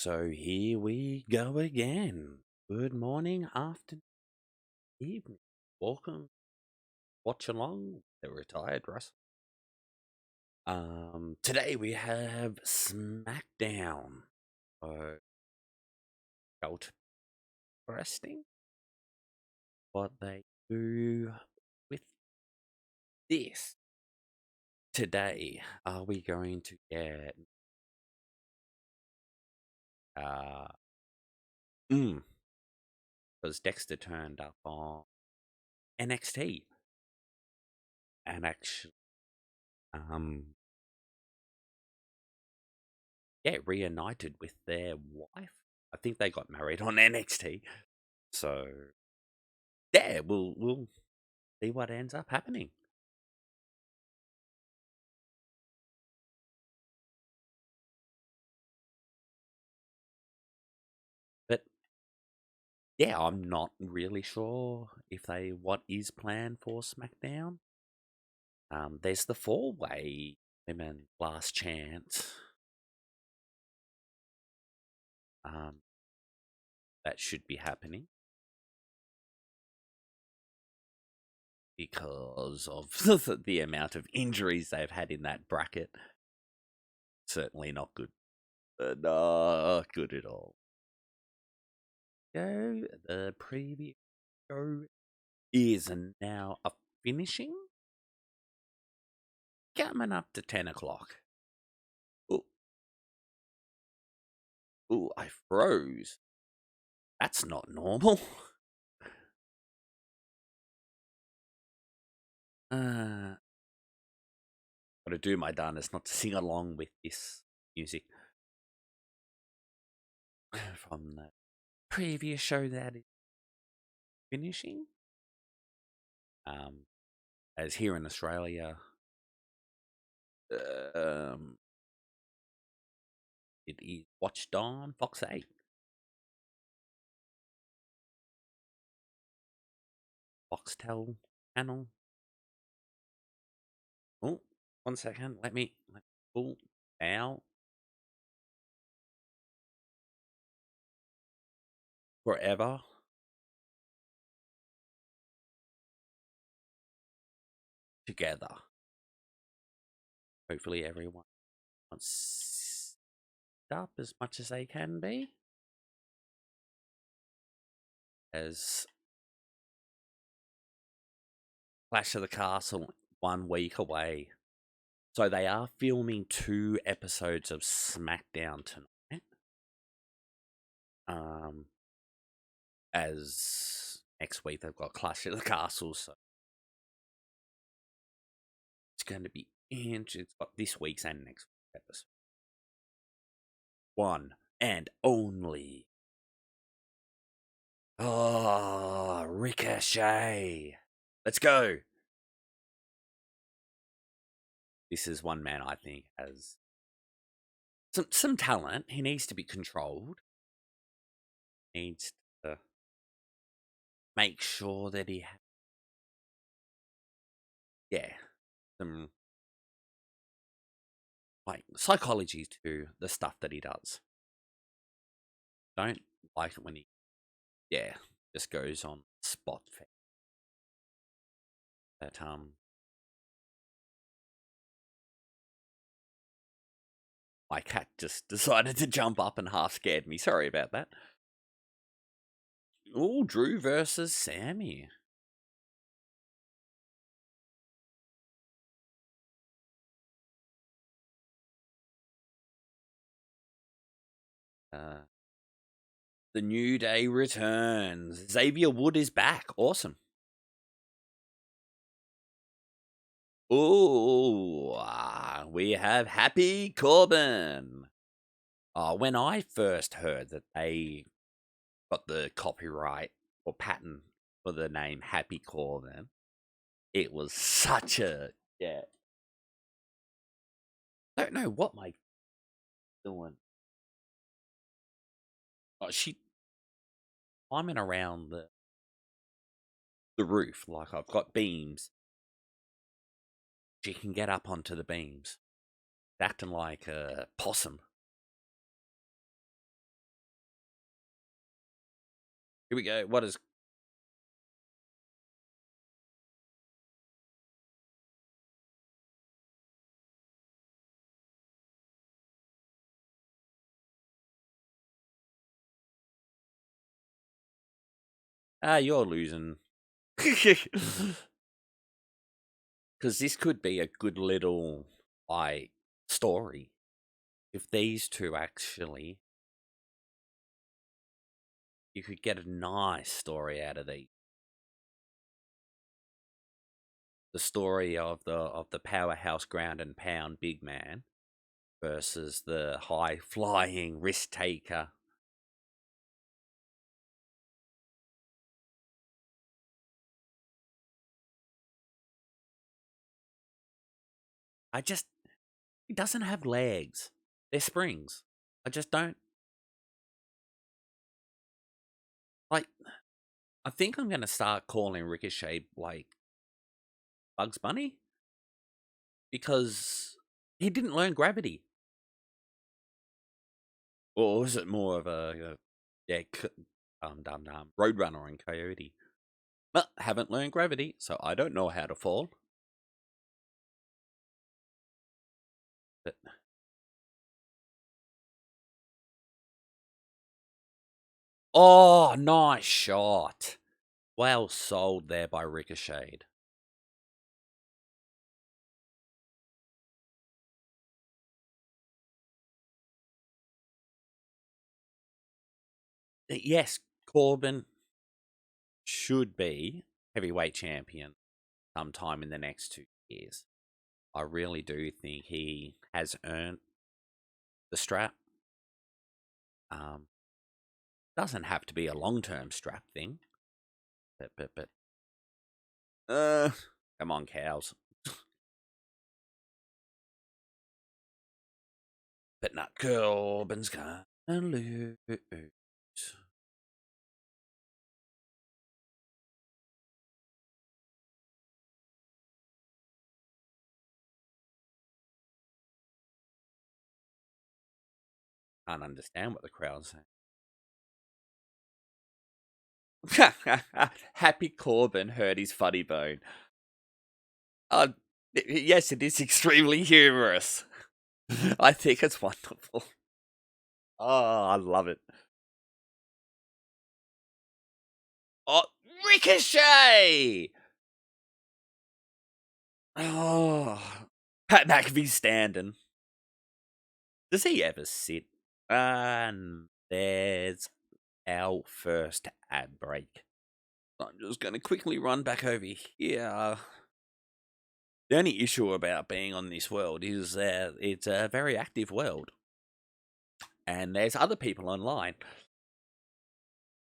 So here we go again. Good morning, afternoon, evening. Welcome, watch along with the retired wrestler. Today we have Smackdown. Felt interesting what they do with this. Today, are we going to get uh because Dexter turned up on NXT and actually reunited with their wife. I think they got married on NXT. So yeah, we'll see what ends up happening. But yeah, I'm not really sure if they what is planned for SmackDown. There's the four-way women last chance. Um, that should be happening because of the amount of injuries they've had in that bracket. Certainly not good. Not good at all. So the previous show is now a finishing. Coming up to 10 o'clock. Ooh, I froze. That's not normal. Gotta do my darndest not to sing along with this music from the previous show that is finishing. As here in Australia, it is watched on Fox 8. Foxtel channel. Oh, 1 second. Let me pull out. Forever. Together. Hopefully everyone wants up as much as they can be. As Clash of the Castle 1 week away. So they are filming 2 episodes of SmackDown tonight. As next week they've got Clash of the Castle, so it's going to be interesting. It's got this week's and next week's episode. One and only. Oh, Ricochet. Let's go. This is one man I think has some talent. He needs to be controlled. Needs to make sure that he some like psychology to the stuff that he does. Don't like it when he just goes on spot fest. But my cat just decided to jump up and half scared me. Sorry about that. Oh, Drew versus Sammy. The New Day returns. Xavier Wood is back. Awesome. Oh, we have Happy Corbin. When I first heard that they got the copyright or patent for the name Happy Corbin, it was such a Don't know what my doing. She climbing around the roof like I've got beams. She can get up onto the beams, acting like a possum. Here we go. What is... you're losing. Because this could be a good little, like, story. If these two actually... You could get a nice story out of these. The story of the powerhouse ground and pound big man versus the high flying risk taker. He doesn't have legs. They're springs. I just don't like. I think I'm gonna start calling Ricochet like Bugs Bunny because he didn't learn gravity. Or was it more of Roadrunner and Coyote? But haven't learned gravity, so I don't know how to fall. But oh, nice shot. Well sold there by Ricochet. Yes, Corbin should be heavyweight champion sometime in the next 2 years. I really do think he has earned the strap. Doesn't have to be a long-term strap thing, but come on, cows. But not Corbin's gonna lose. Can't understand what the crowd's saying. Happy Corbin hurt his funny bone. Yes, it is extremely humorous. I think it's wonderful. Oh, I love it. Oh, Ricochet! Oh, Pat McAfee's standing. Does he ever sit? And there's our first ad break. I'm just going to quickly run back over here. The only issue about being on this world is that it's a very active world. And there's other people online.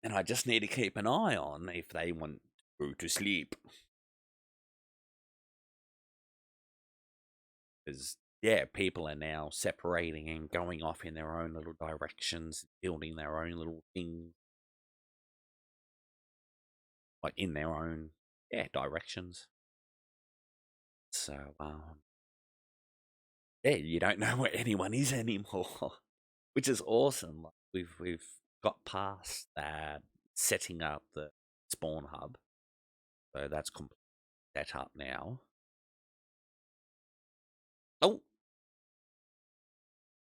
And I just need to keep an eye on if they want to go to sleep. Because, yeah, people are now separating and going off in their own little directions, building their own little things. Like, in their own, directions. So, yeah, you don't know where anyone is anymore, which is awesome. Like, we've got past that setting up the spawn hub, so that's completely set up now. Oh,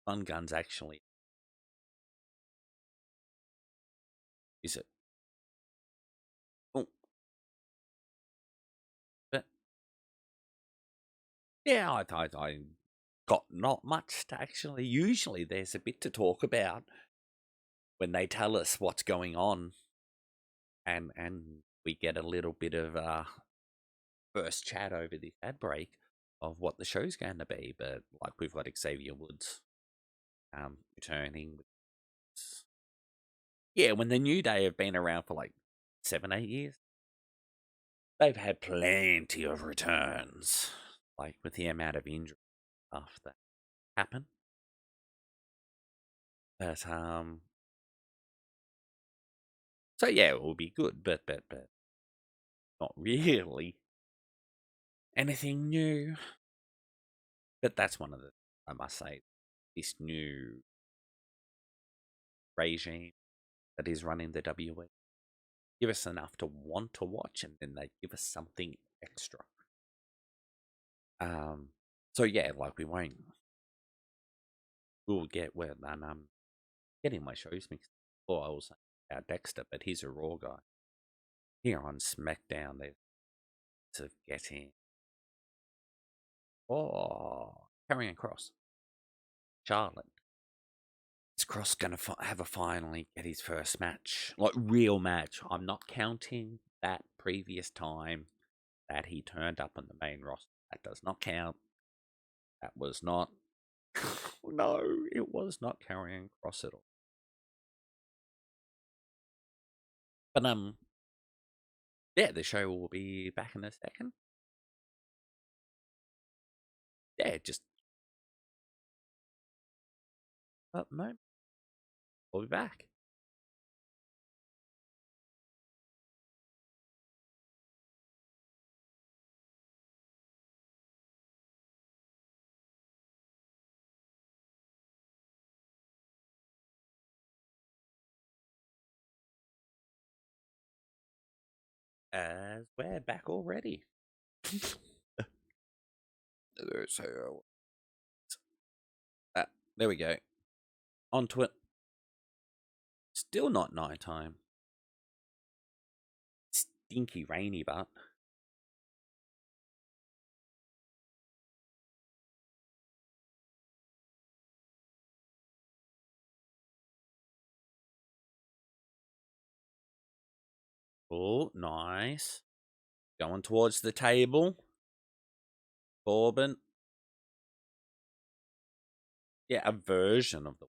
Fun Gun's actually, is it? Oh, but yeah, I got not much to actually. Usually, there's a bit to talk about when they tell us what's going on, and we get a little bit of first chat over this ad break of what the show's going to be. But like, we've got Xavier Woods returning. Yeah, when the New Day have been around for like 7-8 years, they've had plenty of returns. Like, with the amount of injury stuff that happen. But so yeah, it will be good, but not really anything new. But that's one of the, I must say, this new regime that is running the WWE. give us enough to want to watch, and then they give us something extra. So yeah, like we'll get where getting my shows mixed. Or I was saying about Dexter, but he's a Raw guy. Here on SmackDown, they're sort of getting carrying across Charlotte. Is Cross gonna have a finally get his first match, like real match? I'm not counting that previous time that he turned up on the main roster. That does not count. That was not. No, it was not carrying Cross at all. But yeah, the show will be back in a second. Yeah, just a moment. We'll be back. As we're back already. So, there we go. On to it. Still not nighttime. Stinky rainy, but oh, nice. Going towards the table. Corbin. Yeah, a version of the.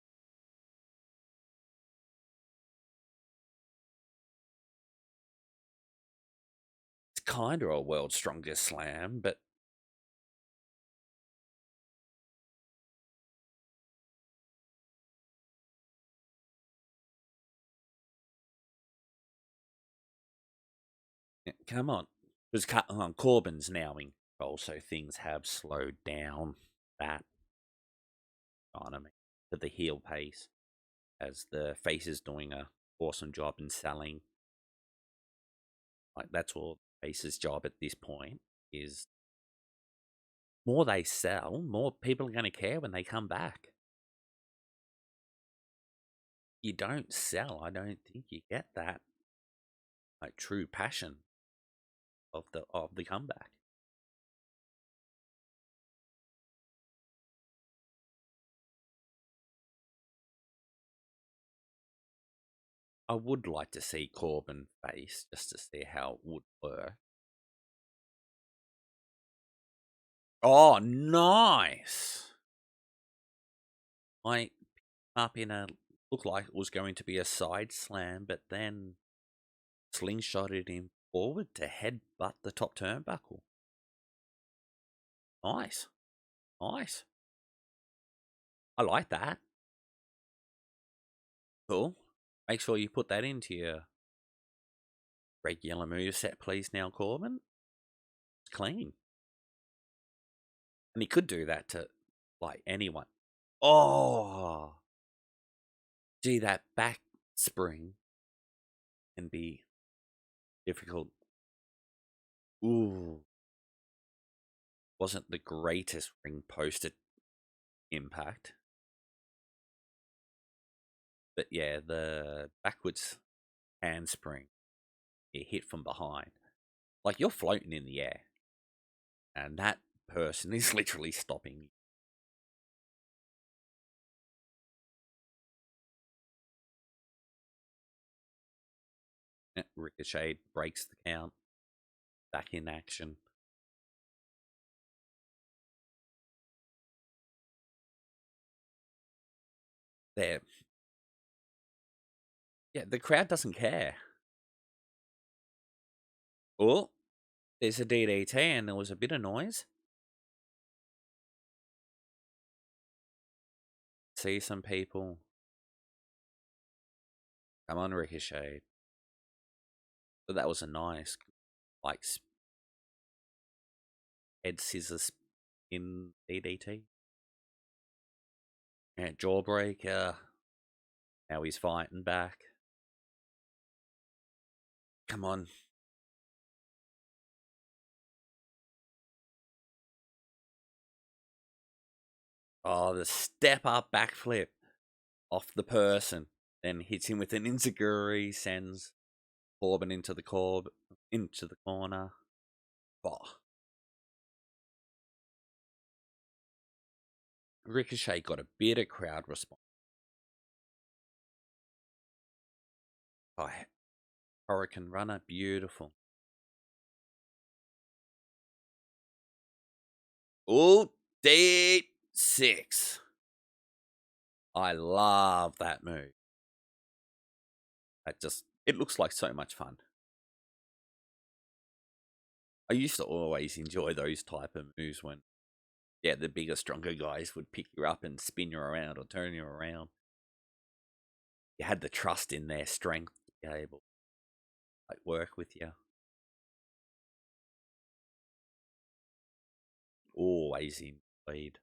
It's kind of a world's strongest slam, but yeah, come on. Because Corbin's now in control, so things have slowed down that economy to the heel pace as the face is doing a awesome job in selling. Like that's all the face's job at this point is more they sell, more people are going to care when they come back. You don't sell, I don't think you get that like true passion of the comeback. I would like to see Corbin face just to see how it would work. Oh, nice! Like up in a looked like it was going to be a side slam, but then slingshotted him forward to headbutt the top turnbuckle. Nice, nice. I like that. Cool. Make sure you put that into your regular moveset, please, now, Corbin. It's clean. And he could do that to, like, anyone. Oh! Gee, that back spring can be difficult. Ooh. Wasn't the greatest ring posted impact. But yeah, the backwards handspring, it hit from behind. Like you're floating in the air. And that person is literally stopping you. Ricochet breaks the count. Back in action. There. Yeah, the crowd doesn't care. Oh, there's a DDT and there was a bit of noise. See some people. Come on, Ricochet. But that was a nice, like, head scissors in DDT. And jawbreaker. Now he's fighting back. Come on. Oh, the step up backflip off the person. Then hits him with an enziguri, sends Corbin into the corner. Oh. Ricochet got a bit of crowd response. Oh, Hurricane Runner, beautiful. Oh, deep six. I love that move. It looks like so much fun. I used to always enjoy those type of moves when, yeah, the bigger, stronger guys would pick you up and spin you around or turn you around. You had the trust in their strength to be able to work with you. Always in lead,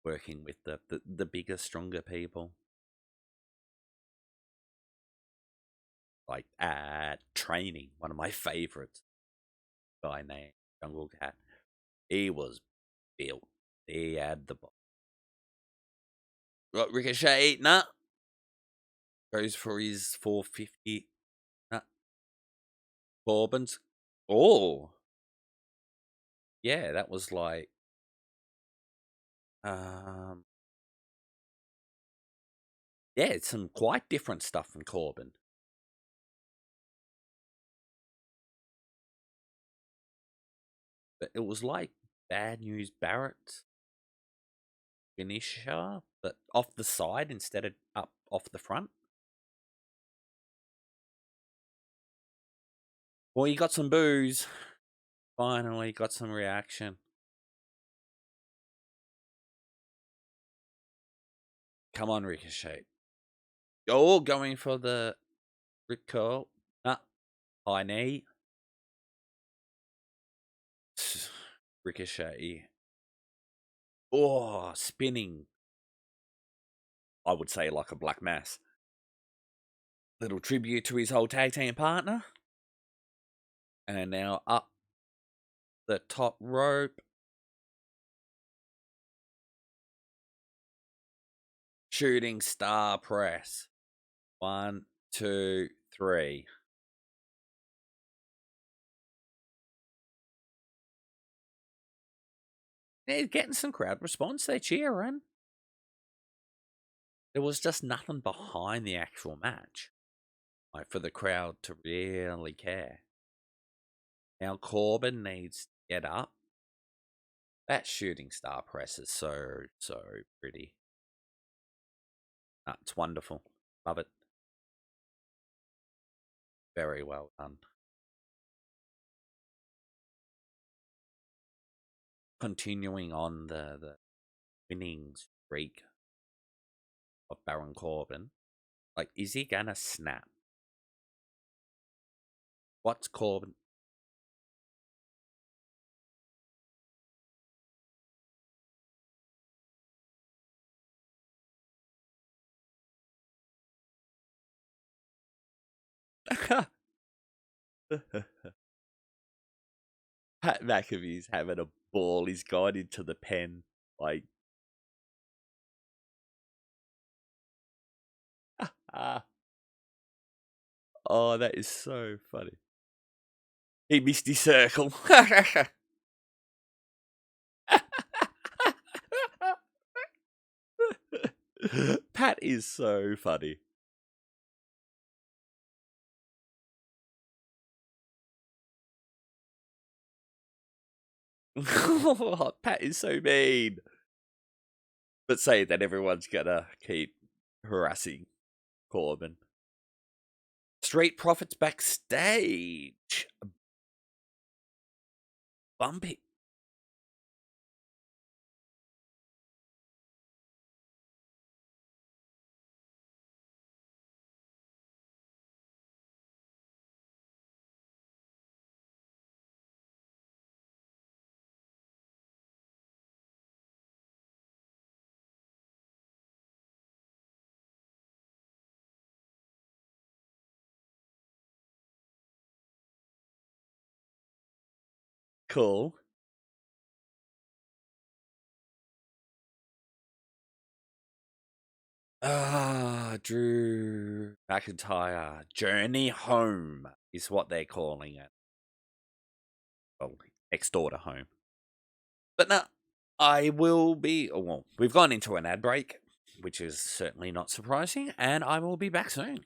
working with the bigger, stronger people. Like at training, one of my favorites, guy named Jungle Cat. He was built. He had the body. Got Ricochet, nah. Goes for his 450. Nah. Corbin's. Oh. Yeah, that was like yeah, it's some quite different stuff from Corbin. But it was like Bad News Barrett's finisher, but off the side instead of up off the front. Well, you got some boos. Finally got some reaction. Come on, Ricochet. Oh, going for the Rip Curl. Ah, high knee. Ricochet. Oh, spinning. I would say like a black mass. Little tribute to his whole tag team partner. And now up the top rope. Shooting star press. 1, 2, 3. They're getting some crowd response. They're cheering. There was just nothing behind the actual match, like for the crowd to really care. Now Corbin needs to get up. That shooting star press is so pretty. It's wonderful. Love it. Very well done. Continuing on the winning streak of Baron Corbin. Like, is he gonna snap? What's Corbin? Pat McAfee's having a ball. He's gone into the pen. Like, oh, that is so funny. He missed his circle. Pat is so funny. Pat is so mean. But say that everyone's gonna keep harassing Corbin. Street Profits backstage. Bumpy. Cool. Drew McIntyre. Journey Home is what they're calling it. Well, next door to home. But no, I will be. Well, we've gone into an ad break, which is certainly not surprising, and I will be back soon.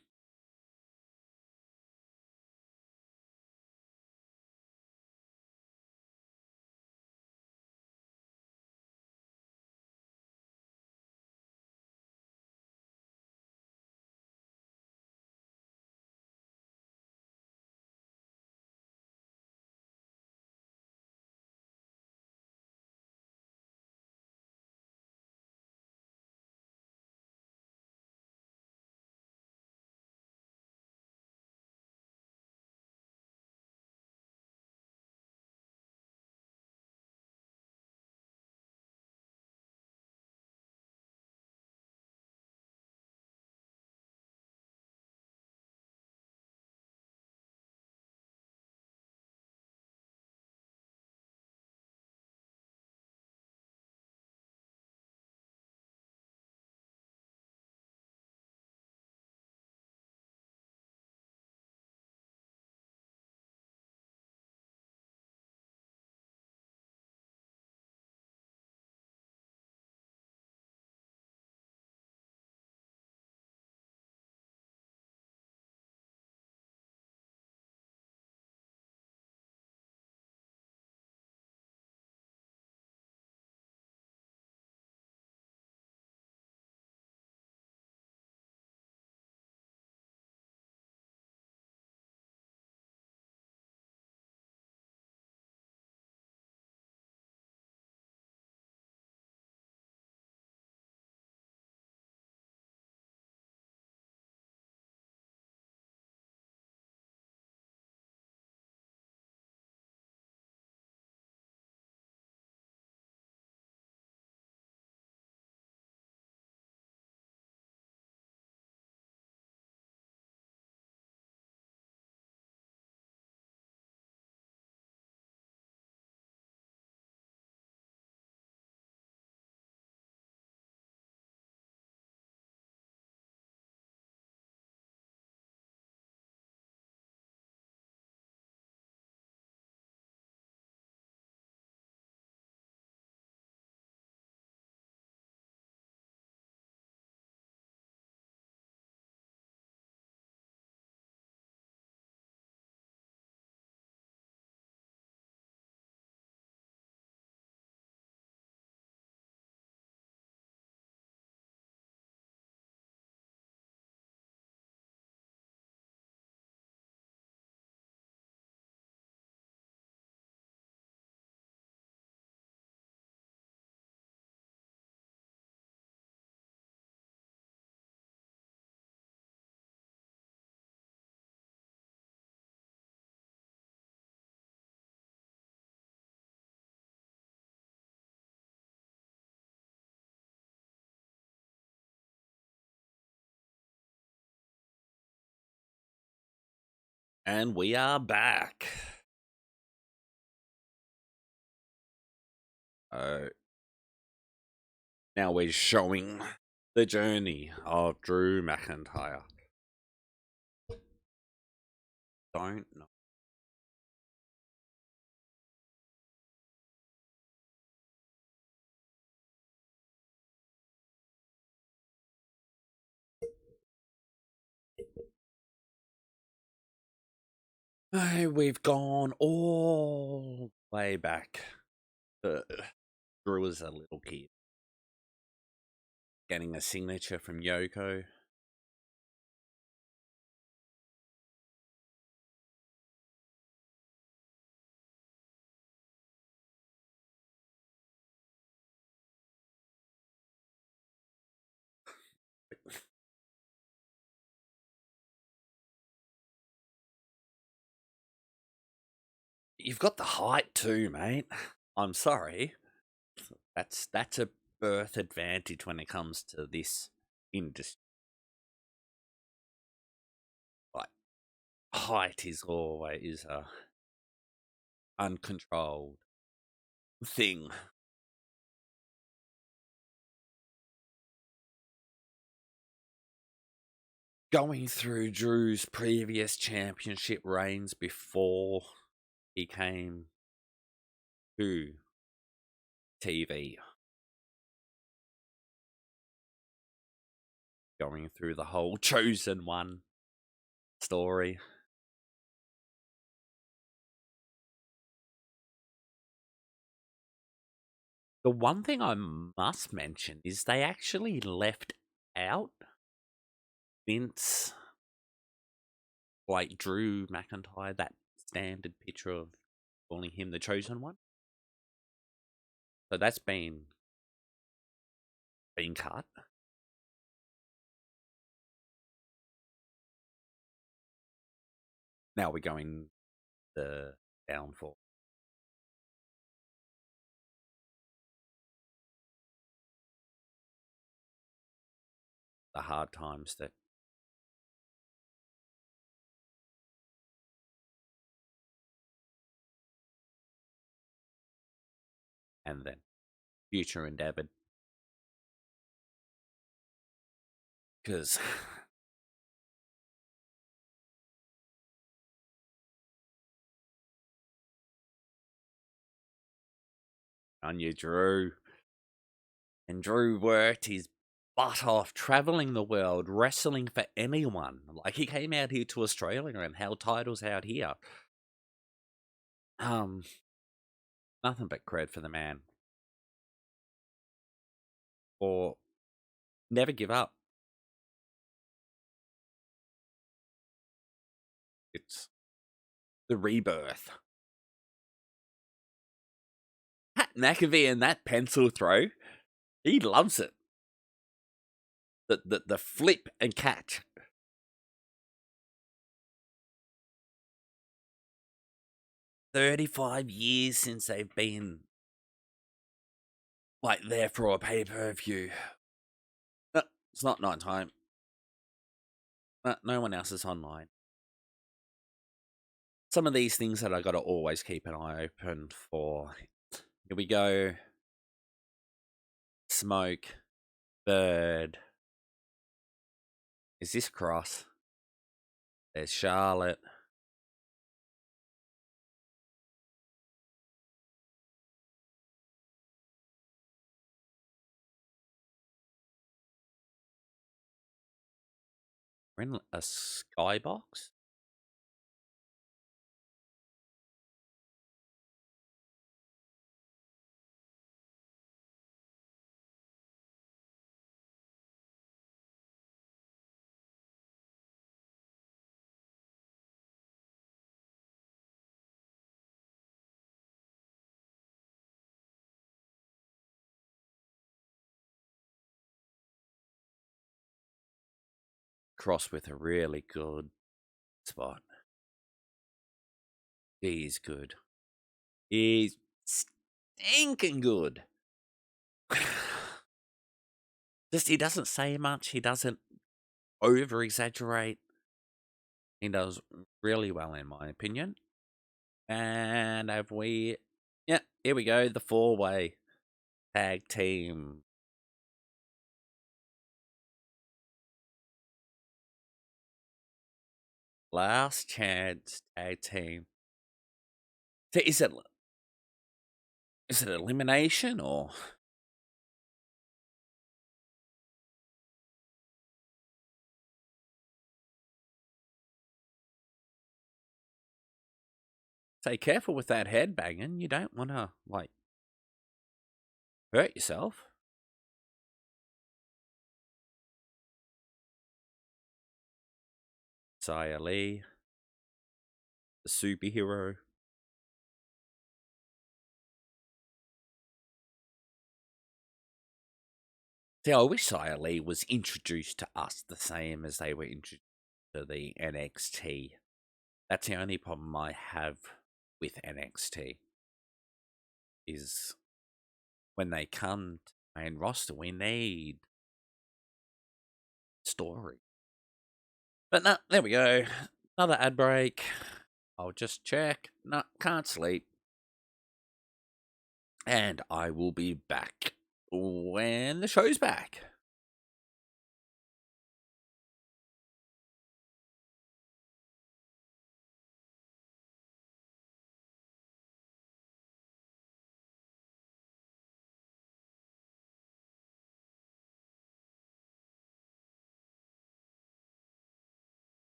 And we are back. Uh, Now we're showing the journey of Drew McIntyre. Don't know. We've gone all the way back. Drew was a little kid. Getting a signature from Yoko. You've got the height too, mate. I'm sorry. That's a birth advantage when it comes to this industry. Like height is always uncontrolled thing. Going through Drew's previous championship reigns before he came to TV. Going through the whole Chosen One story. The one thing I must mention is they actually left out Vince, like Drew McIntyre, that standard picture of calling him the Chosen One. So that's been cut. Now we're going the downfall. The hard times that and then future endeavored. Because on you, Drew. And Drew worked his butt off traveling the world, wrestling for anyone. Like, he came out here to Australia and held titles out here. Nothing but cred for the man. Or never give up. It's the rebirth. Pat McAfee and that pencil throw, he loves it. The flip and catch. "35 years since they've been like there for a pay-per-view. No, it's not night time. No one else is online. Some of these things that I got to always keep an eye open for. Here we go. Smoke. Bird. Is this Cross? There's Charlotte. We're in a skybox. Cross with a really good spot. He's good. He's stinking good. Just, he doesn't say much. He doesn't over-exaggerate. He does really well, in my opinion. And have we... Yeah, here we go. The 4-way tag team. Last chance tag team. Is it elimination or... Say, careful with that head banging. You don't want to, like, hurt yourself. Xia Li, the superhero. See, I wish Xia Li was introduced to us the same as they were introduced to the NXT. That's the only problem I have with NXT. Is when they come to the main roster, we need story. But no, there we go. Another ad break. I'll just check. No, can't sleep. And I will be back when the show's back.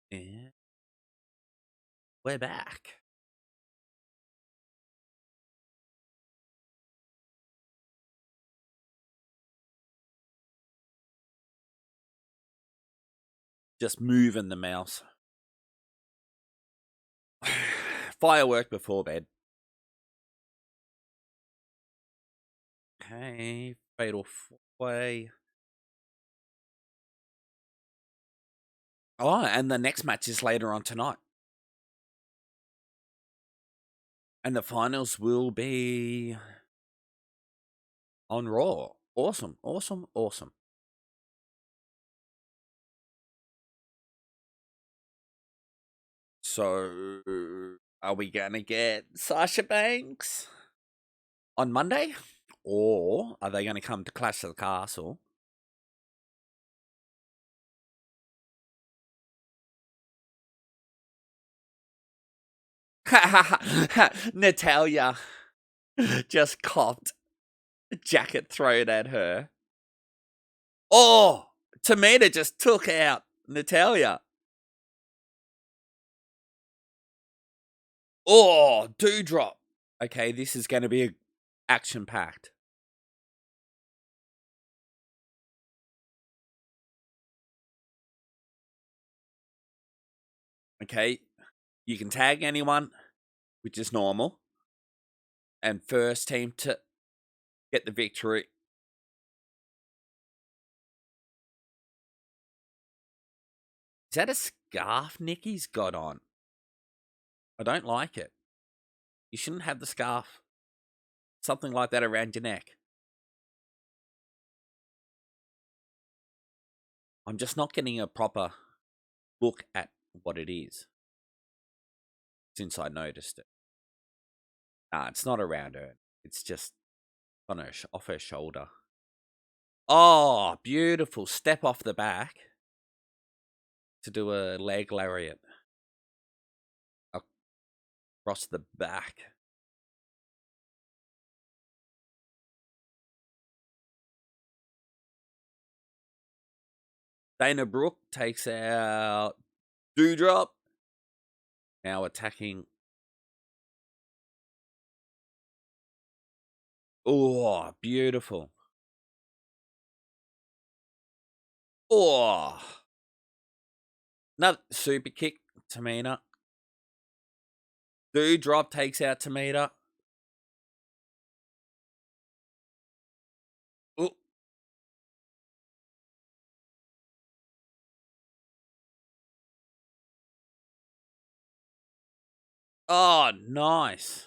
And we're back. Just moving the mouse. Firework before bed. Okay, fatal four-way. Oh, and the next match is later on tonight. And the finals will be on Raw. Awesome, awesome, awesome. So, are we going to get Sasha Banks on Monday? Or are they going to come to Clash of the Castle? Natalia just copped a jacket thrown at her. Oh, Tamina just took out Natalia. Oh, Dewdrop. Okay, this is going to be action-packed. Okay, you can tag anyone, which is normal. and first team to get the victory. Is that a scarf Nikki's got on? I don't like it. You shouldn't have the scarf. Something like that around your neck. I'm just not getting a proper look at what it is since I noticed it. Nah, it's not around her. It's just on her off her shoulder. Oh, beautiful. Step off the back to do a leg lariat across the back. Dana Brooke takes out Dewdrop. Now attacking. Oh, beautiful. Oh. Another super kick, Tamina. Dewdrop takes out Tamina. Oh. Oh, nice.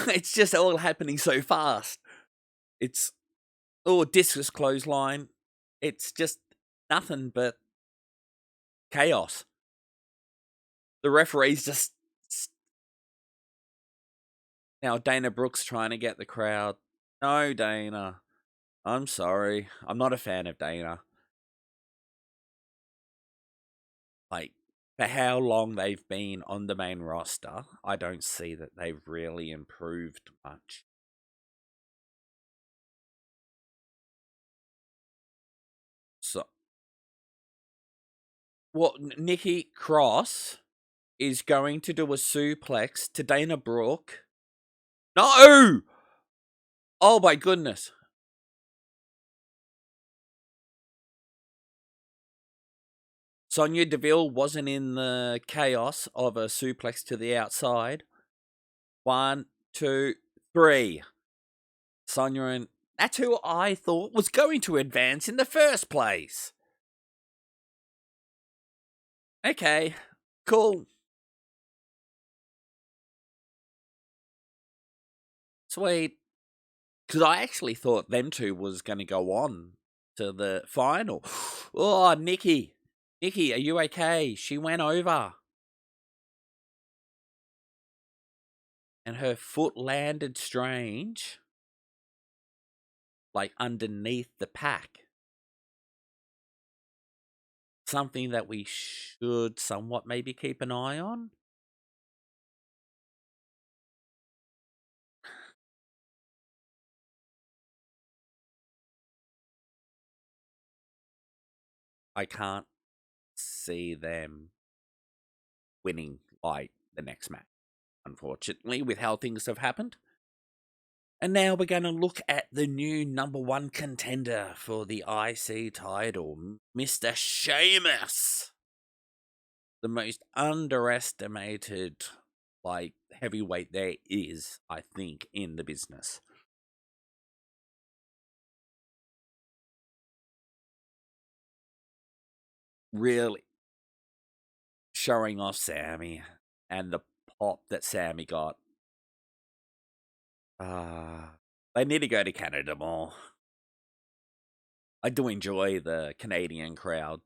It's just all happening so fast. It's discus clothesline. It's just nothing but chaos. The referee's just now Dana Brooks trying to get the crowd. No, Dana. I'm sorry. I'm not a fan of Dana. Like, for how long they've been on the main roster, I don't see that they've really improved much. So, Nikki Cross is going to do a suplex to Dana Brooke. No! Oh my goodness. Sonya Deville wasn't in the chaos of a suplex to the outside. 1, 2, 3. Sonya and that's who I thought was going to advance in the first place. Okay, cool. Sweet. Because I actually thought them two was going to go on to the final. Oh, Nikki. Nikki, are you okay? She went over. And her foot landed strange. Like underneath the pack. Something that we should somewhat maybe keep an eye on. I can't see them winning like the next match, unfortunately, with how things have happened. And now we're going to look at the new number one contender for the IC title, Mr. Sheamus. The most underestimated, like, heavyweight there is, I think, in the business. Really showing off Sammy and the pop that Sammy got. They need to go to Canada more. I do enjoy the Canadian crowd.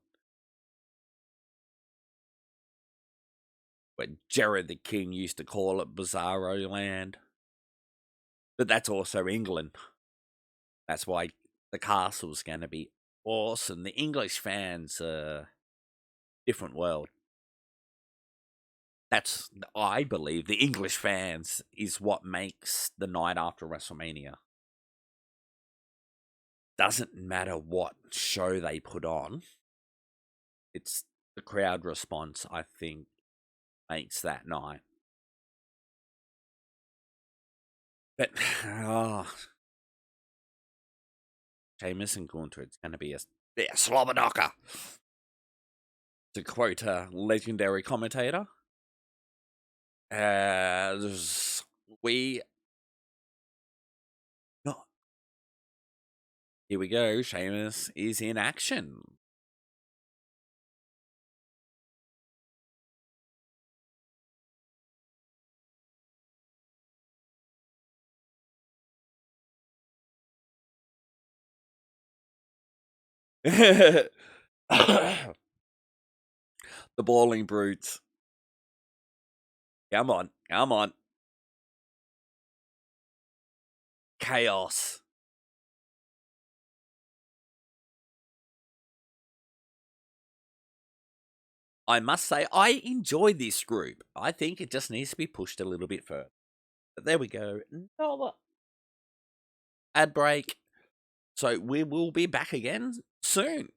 But Jared the King used to call it Bizarro Land. But that's also England. That's why the castle's going to be awesome. The English fans are different world. That's, I believe, the English fans is what makes the night after WrestleMania. Doesn't matter what show they put on. It's the crowd response, I think, makes that night. But, Sheamus and Gunter, it's going to be a slobber knocker. To quote a legendary commentator, we Here we go. Seamus is in action. The bawling brutes. Come on. Come on. Chaos. I must say, I enjoy this group. I think it just needs to be pushed a little bit further. But there we go. Another ad break. So we will be back again soon.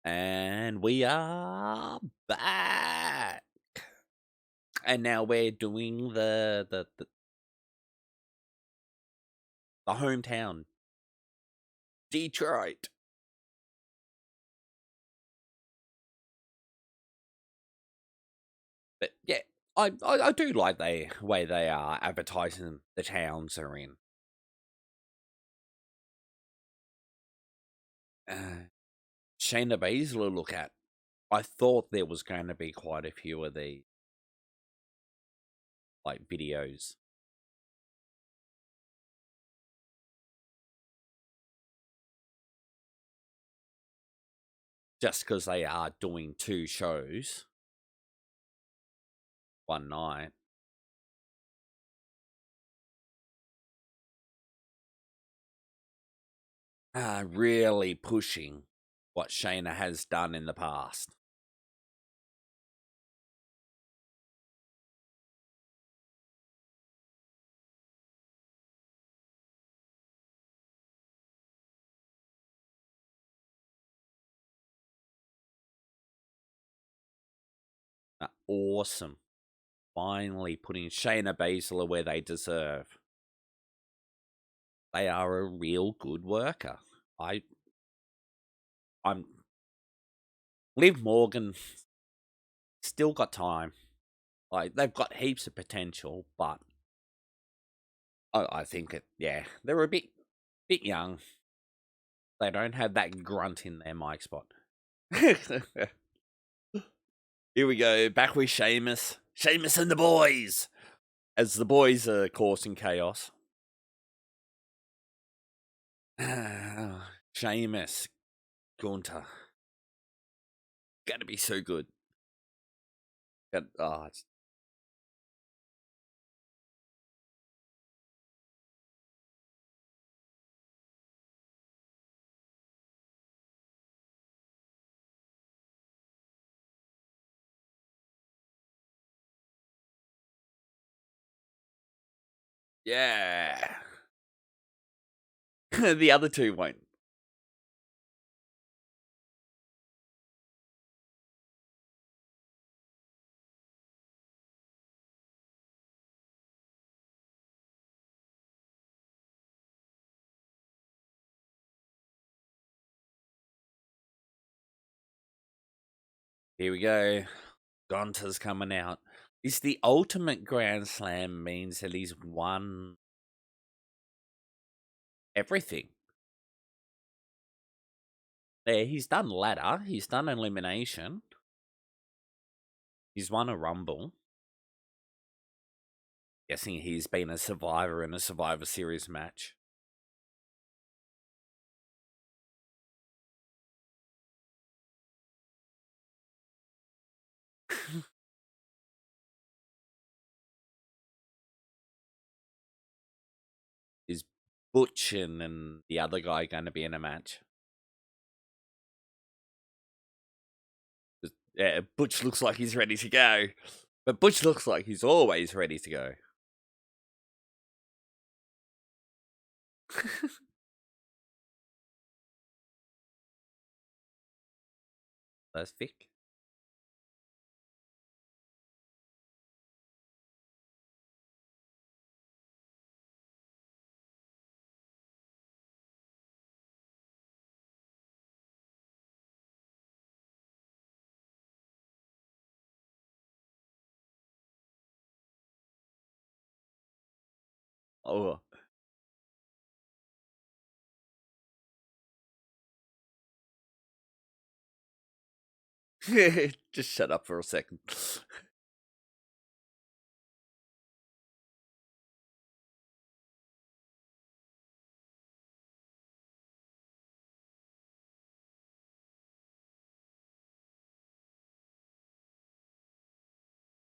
And we are back. And now we're doing the hometown, Detroit. But yeah, I do like the way they are advertising the towns they're in. Shayna Baszler look at. I thought there was going to be quite a few of the like videos. just because they are doing 2 shows one night. Really pushing what Shayna has done in the past. Awesome. Finally putting Shayna Baszler where they deserve. They are a real good worker. I'm Liv Morgan still got time. Like, they've got heaps of potential, but I think they're a bit young. They don't have that grunt in their mic spot. Here we go, back with Sheamus. Sheamus and the boys! As the boys are causing chaos. Sheamus, Gunter. Gonna be so good. Yeah. The other two won't. Here we go. Gunter's coming out. It's the ultimate Grand Slam, means that he's won everything. Yeah, he's done ladder. He's done elimination. He's won a Rumble. Guessing he's been a survivor in a Survivor Series match. Is Butch and the other guy going to be in a match? Yeah, Butch looks like he's ready to go. But Butch looks like he's always ready to go. That's Vic. Oh. Just shut up for a second.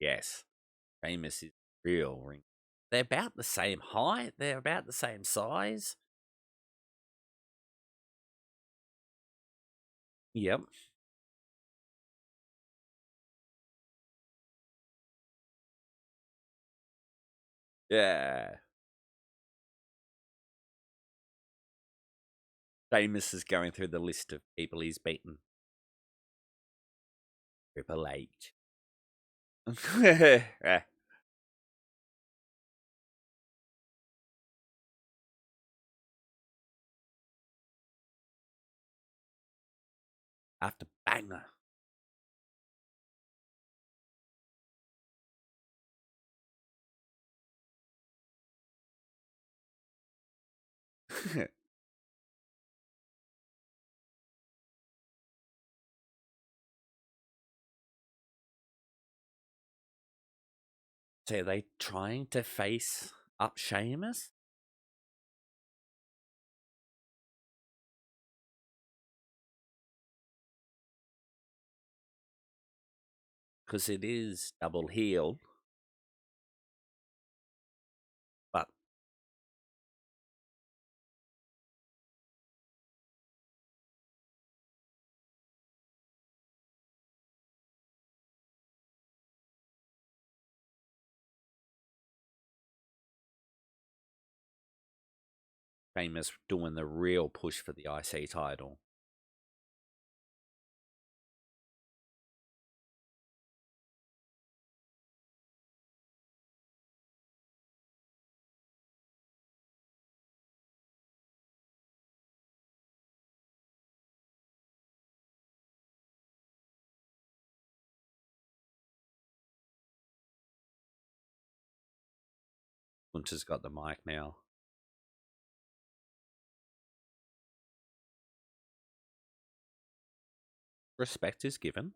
Yes. Sheamus is real ring. They're about the same height. They're about the same size. Yep. Yeah. Sheamus is going through the list of people he's beaten. Triple H. After banger. So are they trying to face up Sheamus? because it is double heel. But Famous doing the real push for the IC title. Hunter's got the mic now. Respect is given.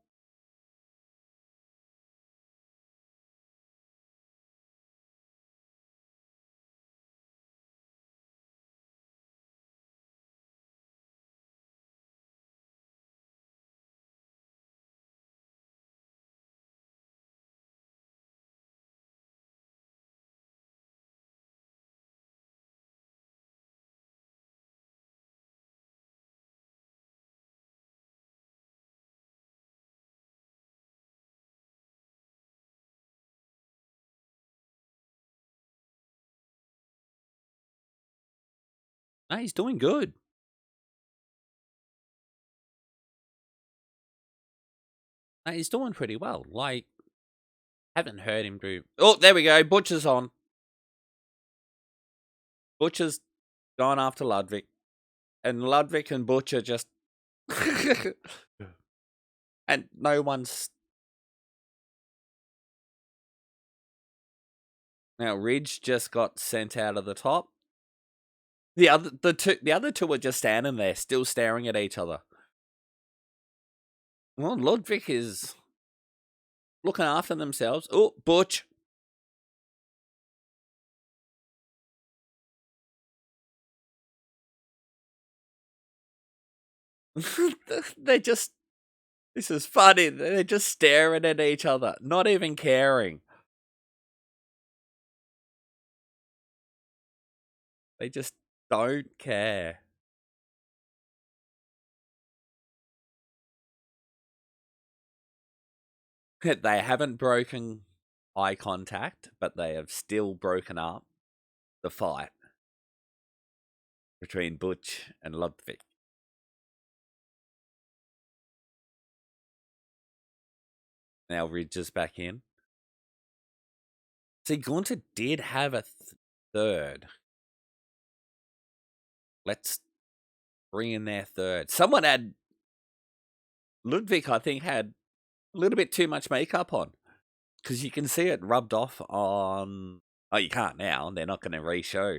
No, he's doing good. No, he's doing pretty well. Like, haven't heard him do. Oh, there we go. Butcher's on. Butcher's gone after Ludwig. And Ludwig and Butcher just. And no one's. Now, Ridge just got sent out of the top. The other two were just standing there, still staring at each other. Well, Ludwig is looking after themselves. Oh, Butch. They're just. This is funny. They're just staring at each other, not even caring. They just don't care. They haven't broken eye contact, but they have still broken up the fight between Butch and Ludwig. Now Ridge is back in. See, Gunter did have a third. Let's bring in their third. Someone had. Ludwig, I think, had a little bit too much makeup on. Because you can see it rubbed off on. Oh, you can't now. They're not going to re-show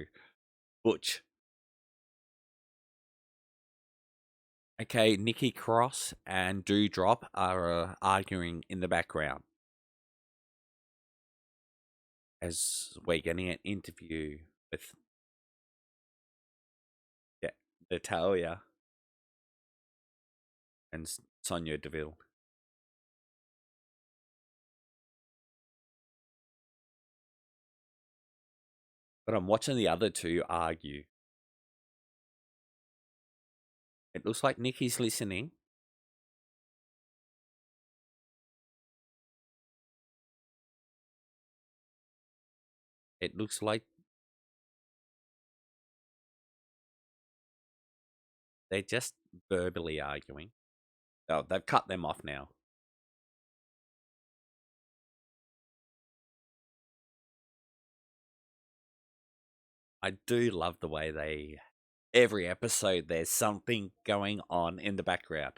Butch. Okay, Nikki Cross and Dewdrop are arguing in the background as we're getting an interview with Natalia and Sonia Deville. But I'm watching the other two argue. It looks like Nikki's listening. It looks like they're just verbally arguing. Oh, they've cut them off now. I do love the way every episode there's something going on in the background.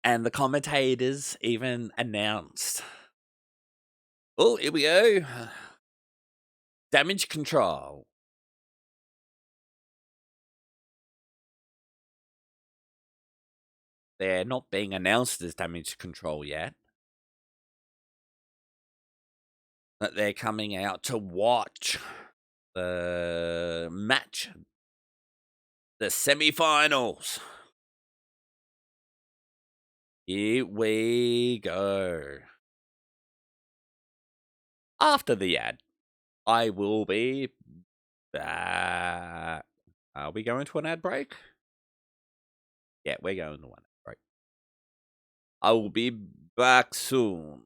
And the commentators even announced. Oh, here we go. Damage control. They're not being announced as damage control yet. But they're coming out to watch the match. The semi-finals. Here we go. After the ad, I will be back. Are we going to an ad break? Yeah, we're going to one ad break. I will be back soon.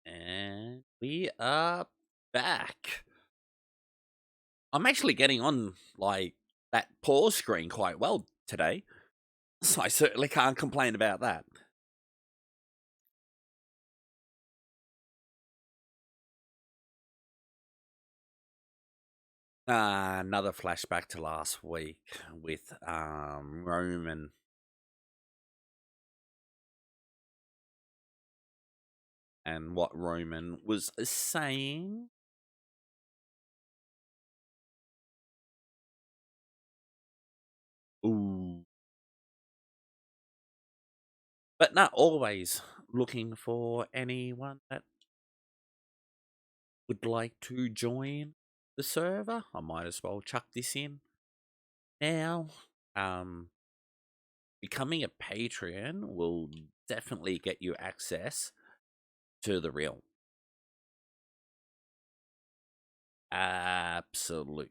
And we are back. I'm actually getting on like that pause screen quite well today. So I certainly can't complain about that. Another flashback to last week with Roman and what Roman was saying. Ooh. But not always looking for anyone that would like to join the server. I might as well chuck this in now. Um, Becoming a Patreon will definitely get you access to the real. Absolute.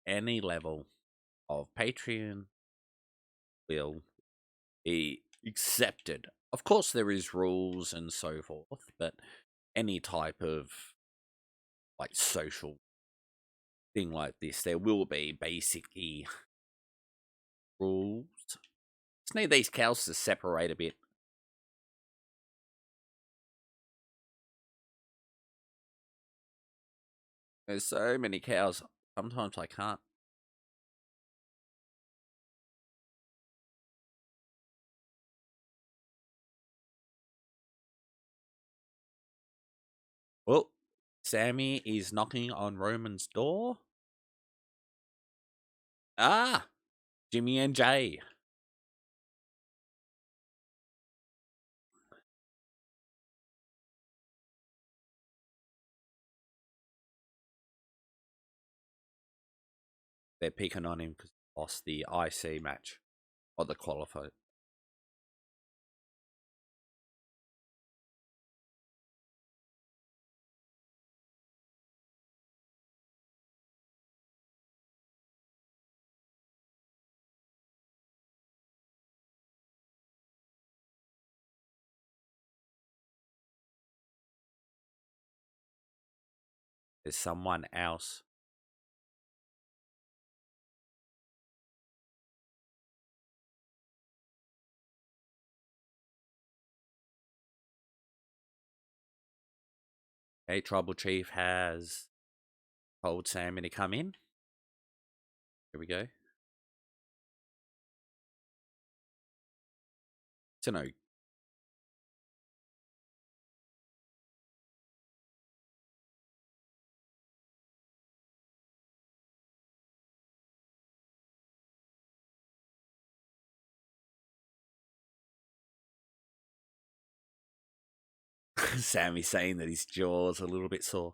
Any level of Patreon will be accepted. Of course, there is rules and so forth, but any type of like social thing like this, there will be basically rules. Just need these cows to separate a bit. There's so many cows. Sometimes I can't. Sammy is knocking on Roman's door. Ah, Jimmy and Jay. They're picking on him because he lost the IC match or the qualifier. There's someone else. Okay, Tribal Chief has told Sammy to come in. Here we go. It's a no. Sammy saying that his jaw's a little bit sore.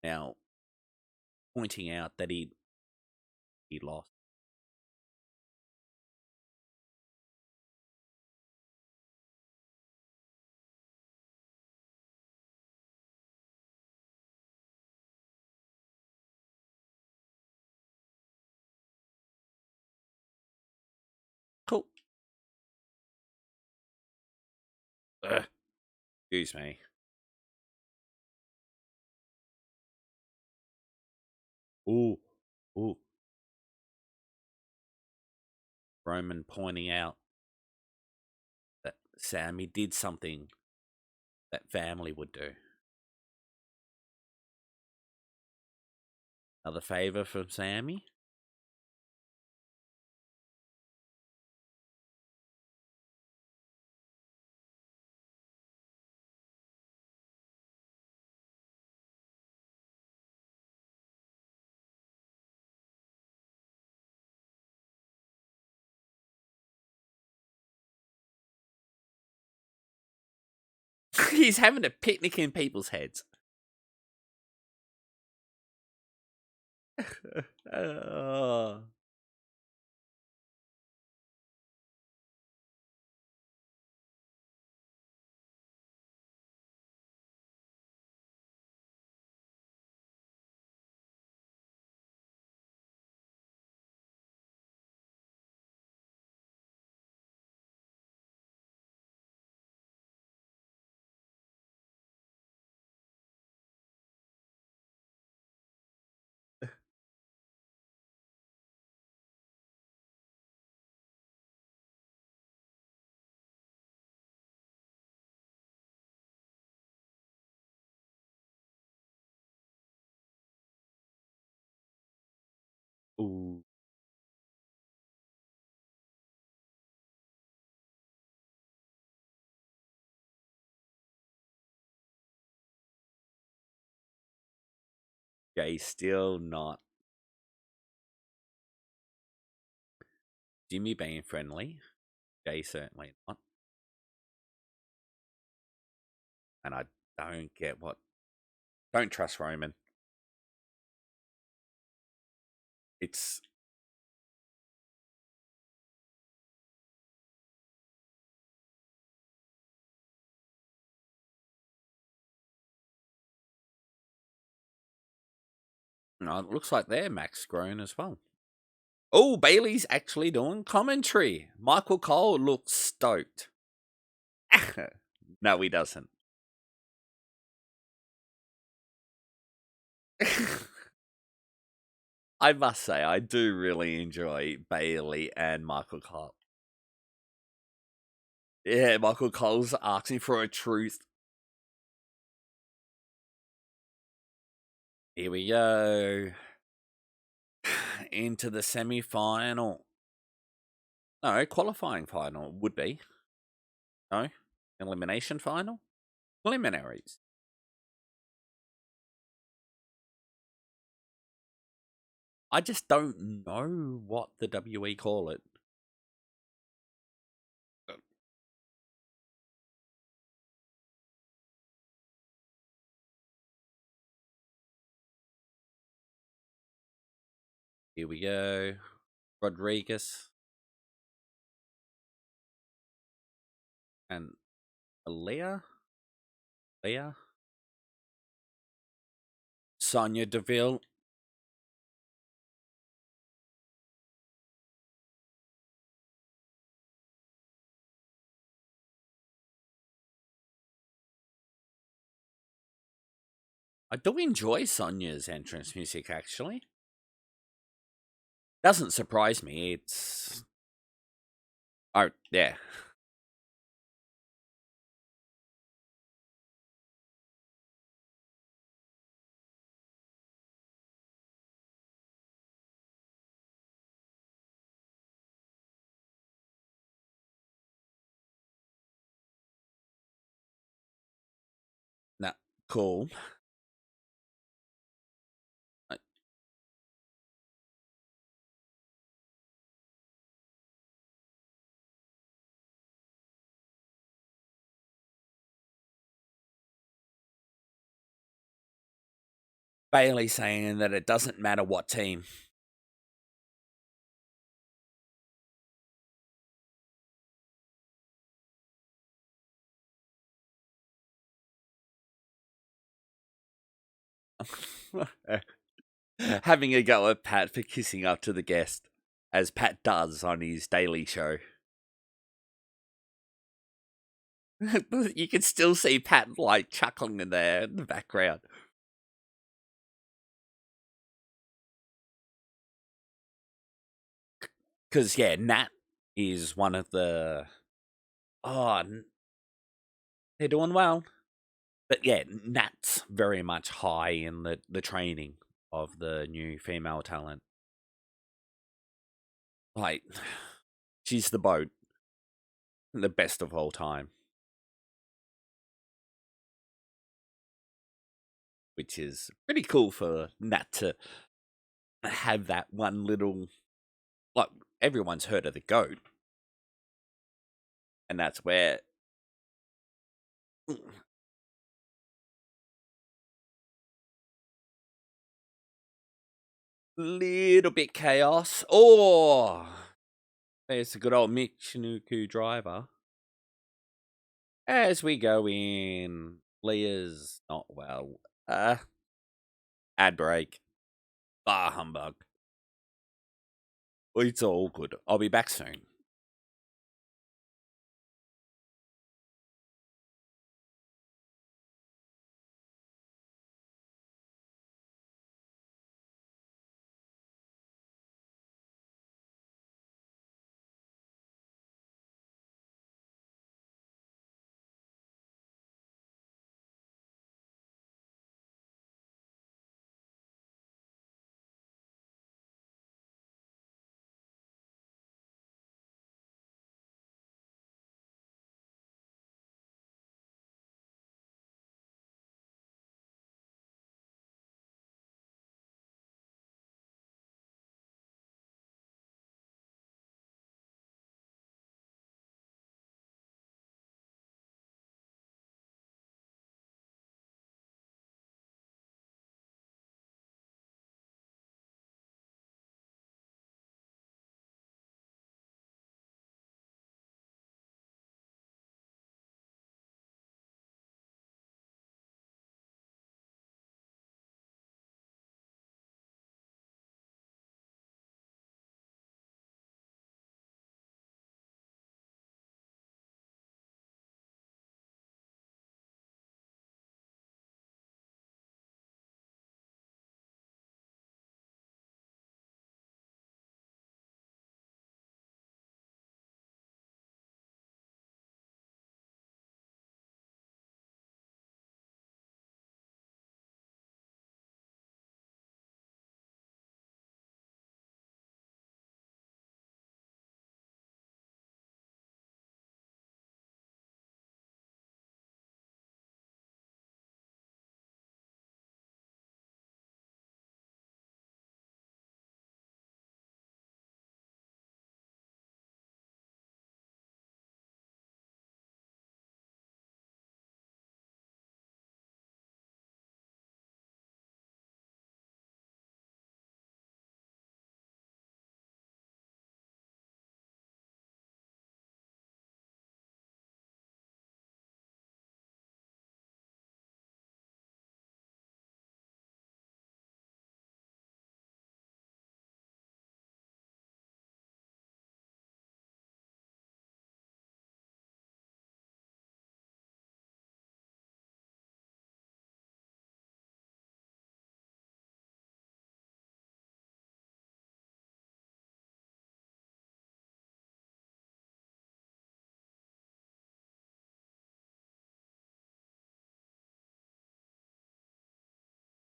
Now, pointing out that he lost. Cool. Ugh. Excuse me. Ooh. Ooh. Roman pointing out that Sammy did something that family would do. Another favor from Sammy. He's having a picnic in people's heads. Oh. Ooh. Jay's still not. Jimmy being friendly. Jay certainly not. And I don't get what. Don't trust Roman. It's. No, it looks like they're max grown as well. Oh, Bailey's actually doing commentary. Michael Cole looks stoked. No, he doesn't. I must say, I do really enjoy Bailey and Michael Cole. Yeah, Michael Cole's asking for a truth. Here we go. into the semi-final. No, qualifying final would be. No, elimination final? Preliminaries. I just don't know what the WE call it. Here we go. Rodriguez. And Leah? Sonia Deville. I do enjoy Sonia's entrance music, actually. Doesn't surprise me. It's... Oh, yeah. Nah, cool. Bailey saying that it doesn't matter what team. Having a go at Pat for kissing up to the guest, as Pat does on his daily show. You can still see Pat like chuckling in there in the background. Because, yeah, Nat is one of the... Oh, they're doing well. But, yeah, Nat's very much high in the training of the new female talent. Like, she's the boat. The best of all time. Which is pretty cool for Nat to have that one little... Like, everyone's heard of the GOAT. And that's where... Little bit chaos. Oh! There's a good old Michinoku driver. As we go in, Leah's not well. Ad break. Bah humbug. It's all good. I'll be back soon.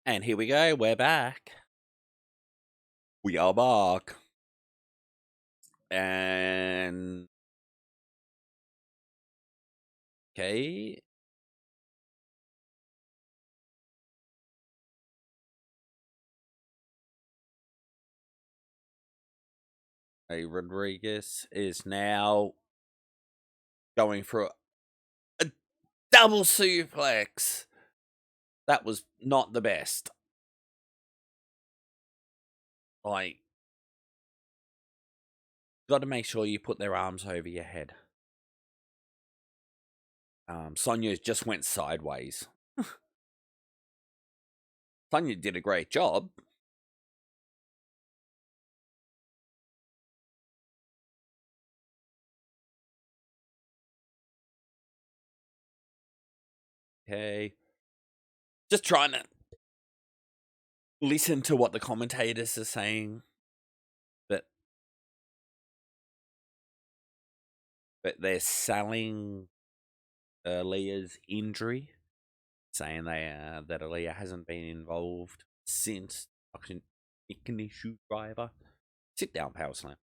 And here we go. We're back. We are back. And okay. Hey, Rodriguez is now going for a double suplex. That was not the best. Like, got to make sure you put their arms over your head. Sonya just went sideways. Sonya did a great job. Okay. Just trying to listen to what the commentators are saying. But they're selling Aaliyah's injury, saying that Aaliyah hasn't been involved since fucking issue driver. Sit down, Power Slam.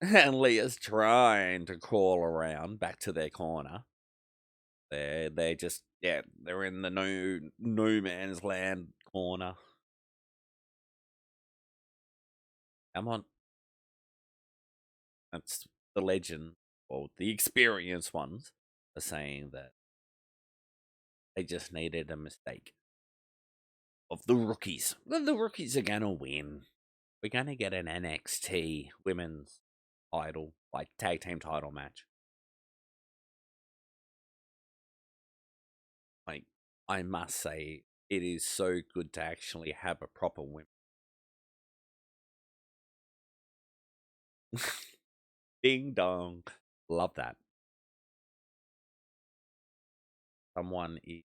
And Leah's trying to crawl around back to their corner. They're just they're in the no man's land corner. Come on. That's the legend, or the experienced ones are saying that they just needed a mistake of the rookies. The rookies are gonna win. We're gonna get an NXT women's title, like tag team title match. Like, I must say, it is so good to actually have a proper women. Ding dong. Love that. Someone is,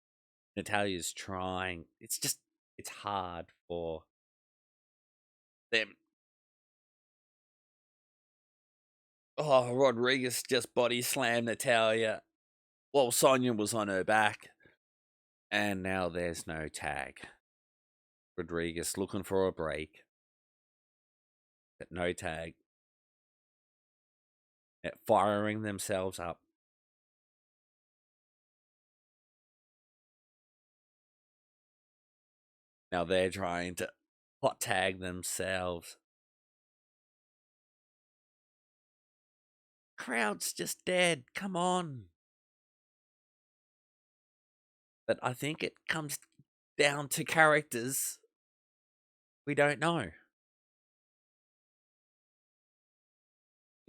Natalia's trying. It's hard for them. Oh, Rodriguez just body slammed Natalia while Sonya was on her back. And now there's no tag. Rodriguez looking for a break. But no tag. Firing themselves up. Now they're trying to hot tag themselves. Crowd's just dead. Come on. But I think it comes down to characters. We don't know.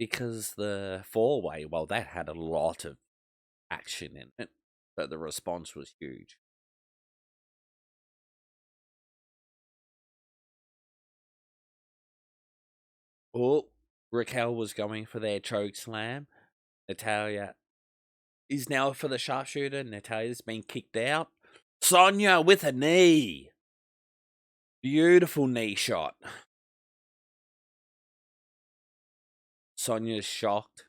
Because the four-way, well, that had a lot of action in it. But the response was huge. Oh, Raquel was going for their choke slam. Natalia is now for the sharpshooter. Natalia's been kicked out. Sonya with a knee. Beautiful knee shot. Sonya's shocked.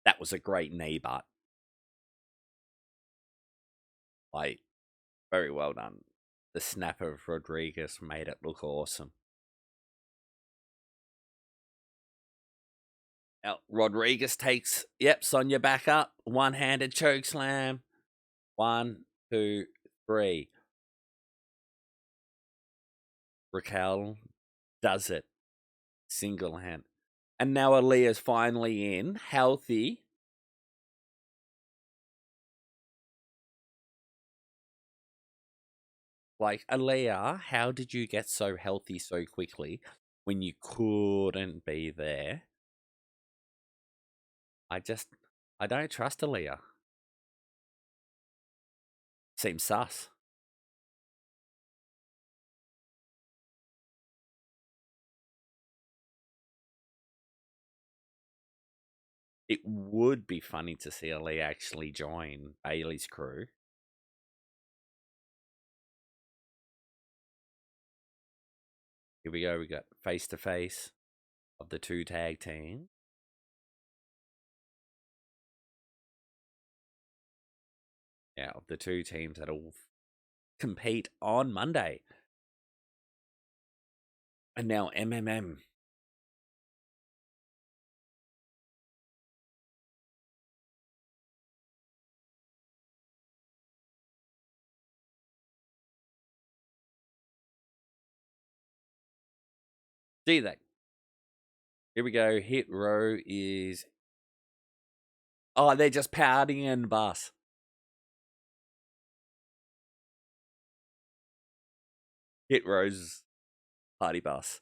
That was a great knee butt. Like, very well done. The snap of Rodriguez made it look awesome. Now, Rodriguez takes, Sonya back up. One-handed choke slam. 1, 2, 3. Raquel does it. Single hand. And now Aaliyah's finally in. Healthy. Like, Aaliyah, how did you get so healthy so quickly when you couldn't be there? I don't trust Aaliyah. Seems sus. It would be funny to see Aaliyah actually join Bailey's crew. Here we go. We got face to face of the two tag teams. Yeah, of the two teams that'll compete on Monday. And now MMM. See that? Here we go. Hit row is. Oh, they're just partying in bus. Hit row's party bus.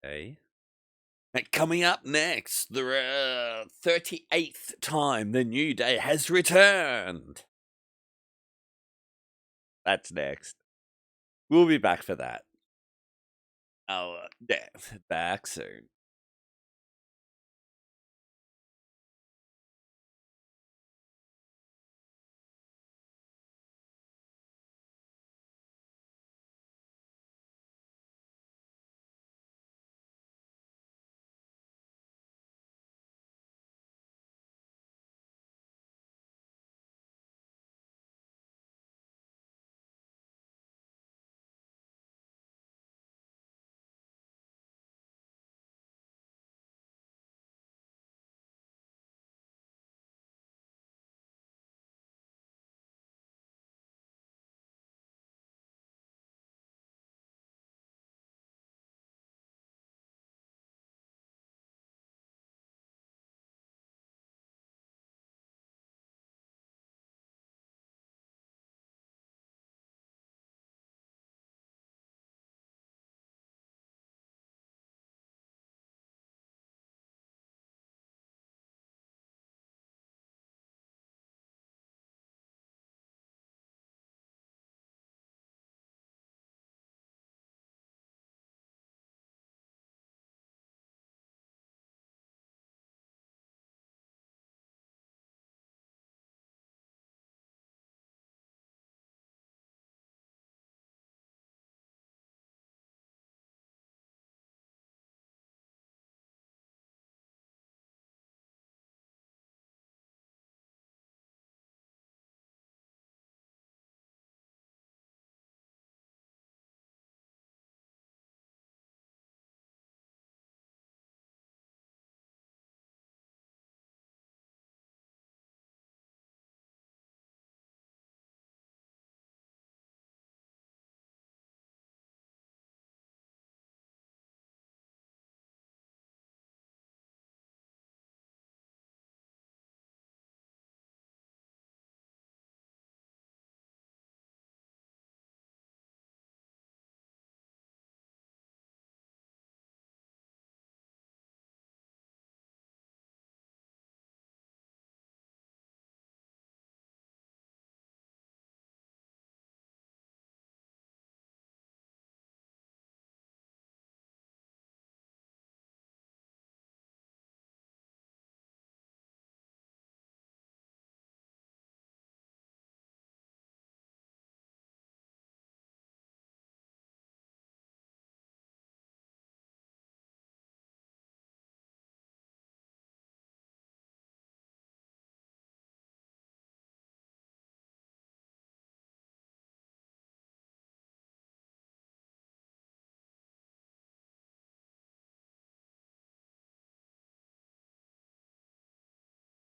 Okay. And coming up next, the 38th time the New Day has returned. That's next. We'll be back for that. Oh, yeah, back soon.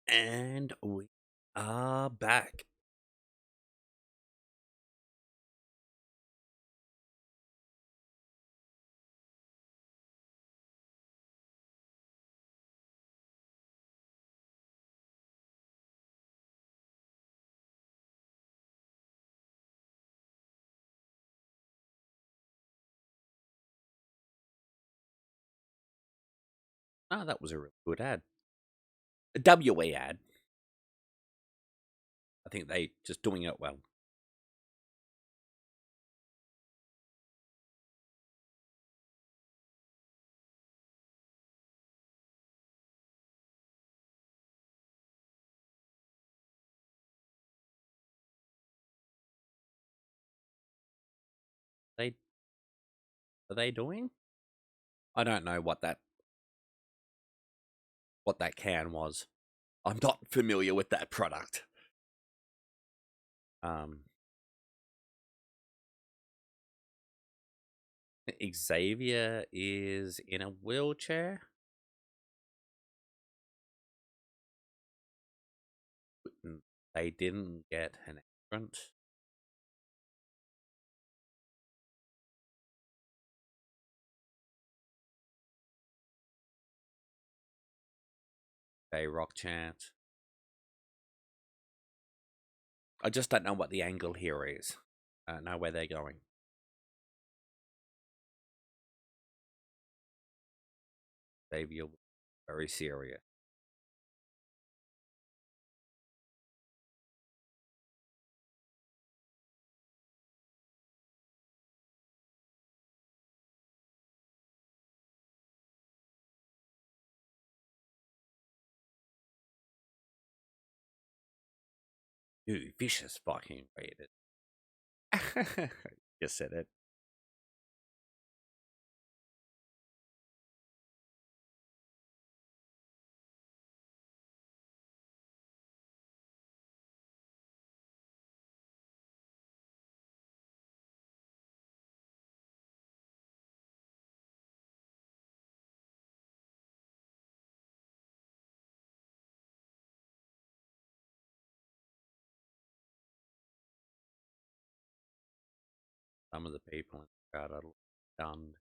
And we are back. Oh, that was a really good ad. A WE ad. I think they just doing it well. They are they doing? I don't know what that can was. I'm not familiar with that product. Xavier is in a wheelchair. They didn't get an entrant. They rock chant. I just don't know what the angle here is. I don't know where they're going. Xavier, very serious. You vicious fucking raiders. You said it. Some of the people in the crowd are stunned.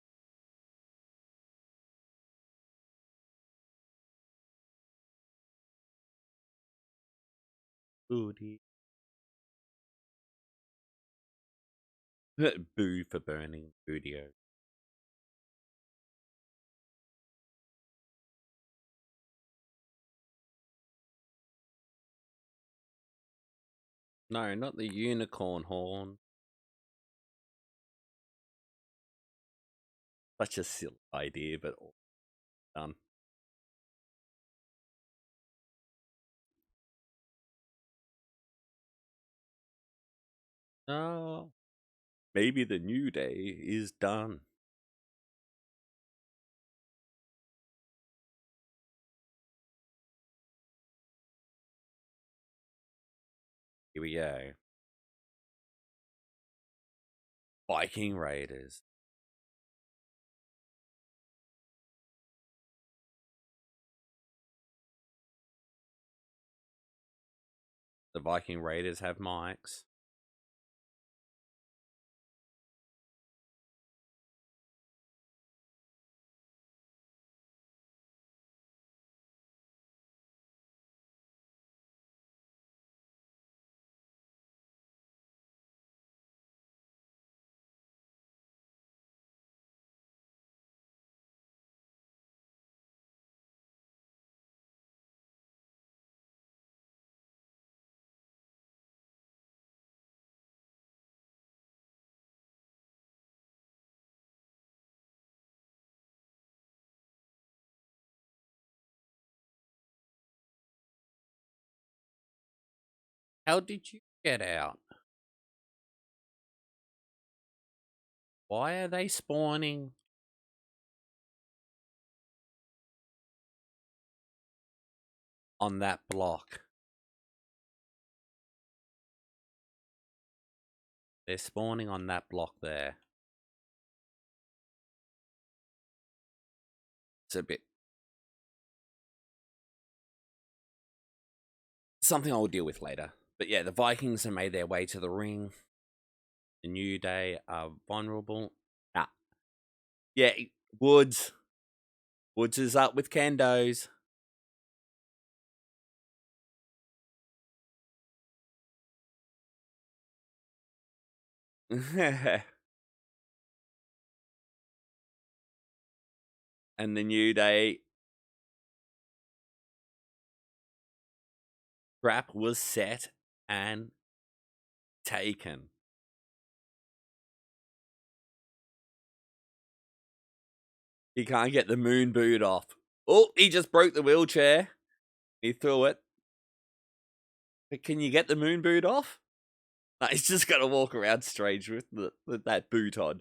Booty. Boo for burning Boodio. No, not the unicorn horn. Such a silly idea, but all done. Oh, maybe the new day is done. Here we go. Viking Raiders. The Viking Raiders have mics. How did you get out? Why are they spawning on that block? They're spawning on that block there. It's a bit... something I'll deal with later. But yeah, the Vikings have made their way to the ring. The New Day are vulnerable. Nah. Yeah, Woods. Woods is up with Kendos. And the New Day trap was set and taken. He can't get the moon boot off. Oh, he just broke the wheelchair. He threw it. But can you get the moon boot off? No, he's just got to walk around strange with that boot on.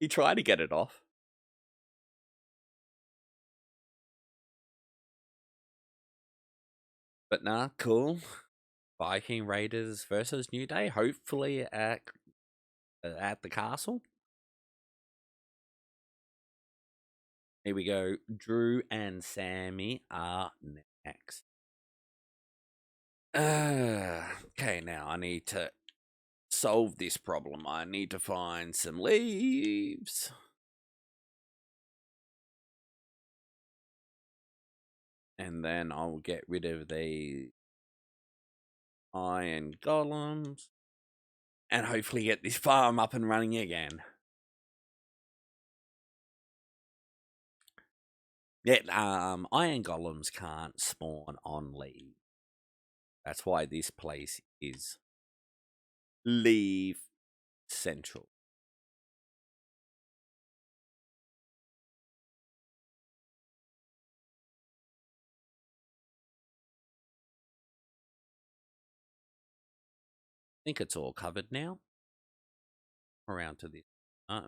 He tried to get it off. But nah, cool. Viking Raiders versus New Day, hopefully at the castle. Here we go. Drew and Sammy are next. Okay, now I need to solve this problem. I need to find some leaves. And then I'll get rid of the iron golems. And hopefully get this farm up and running again. Yeah, iron golems can't spawn on leaves. That's why this place is leaf central. I think it's all covered now. Around to this.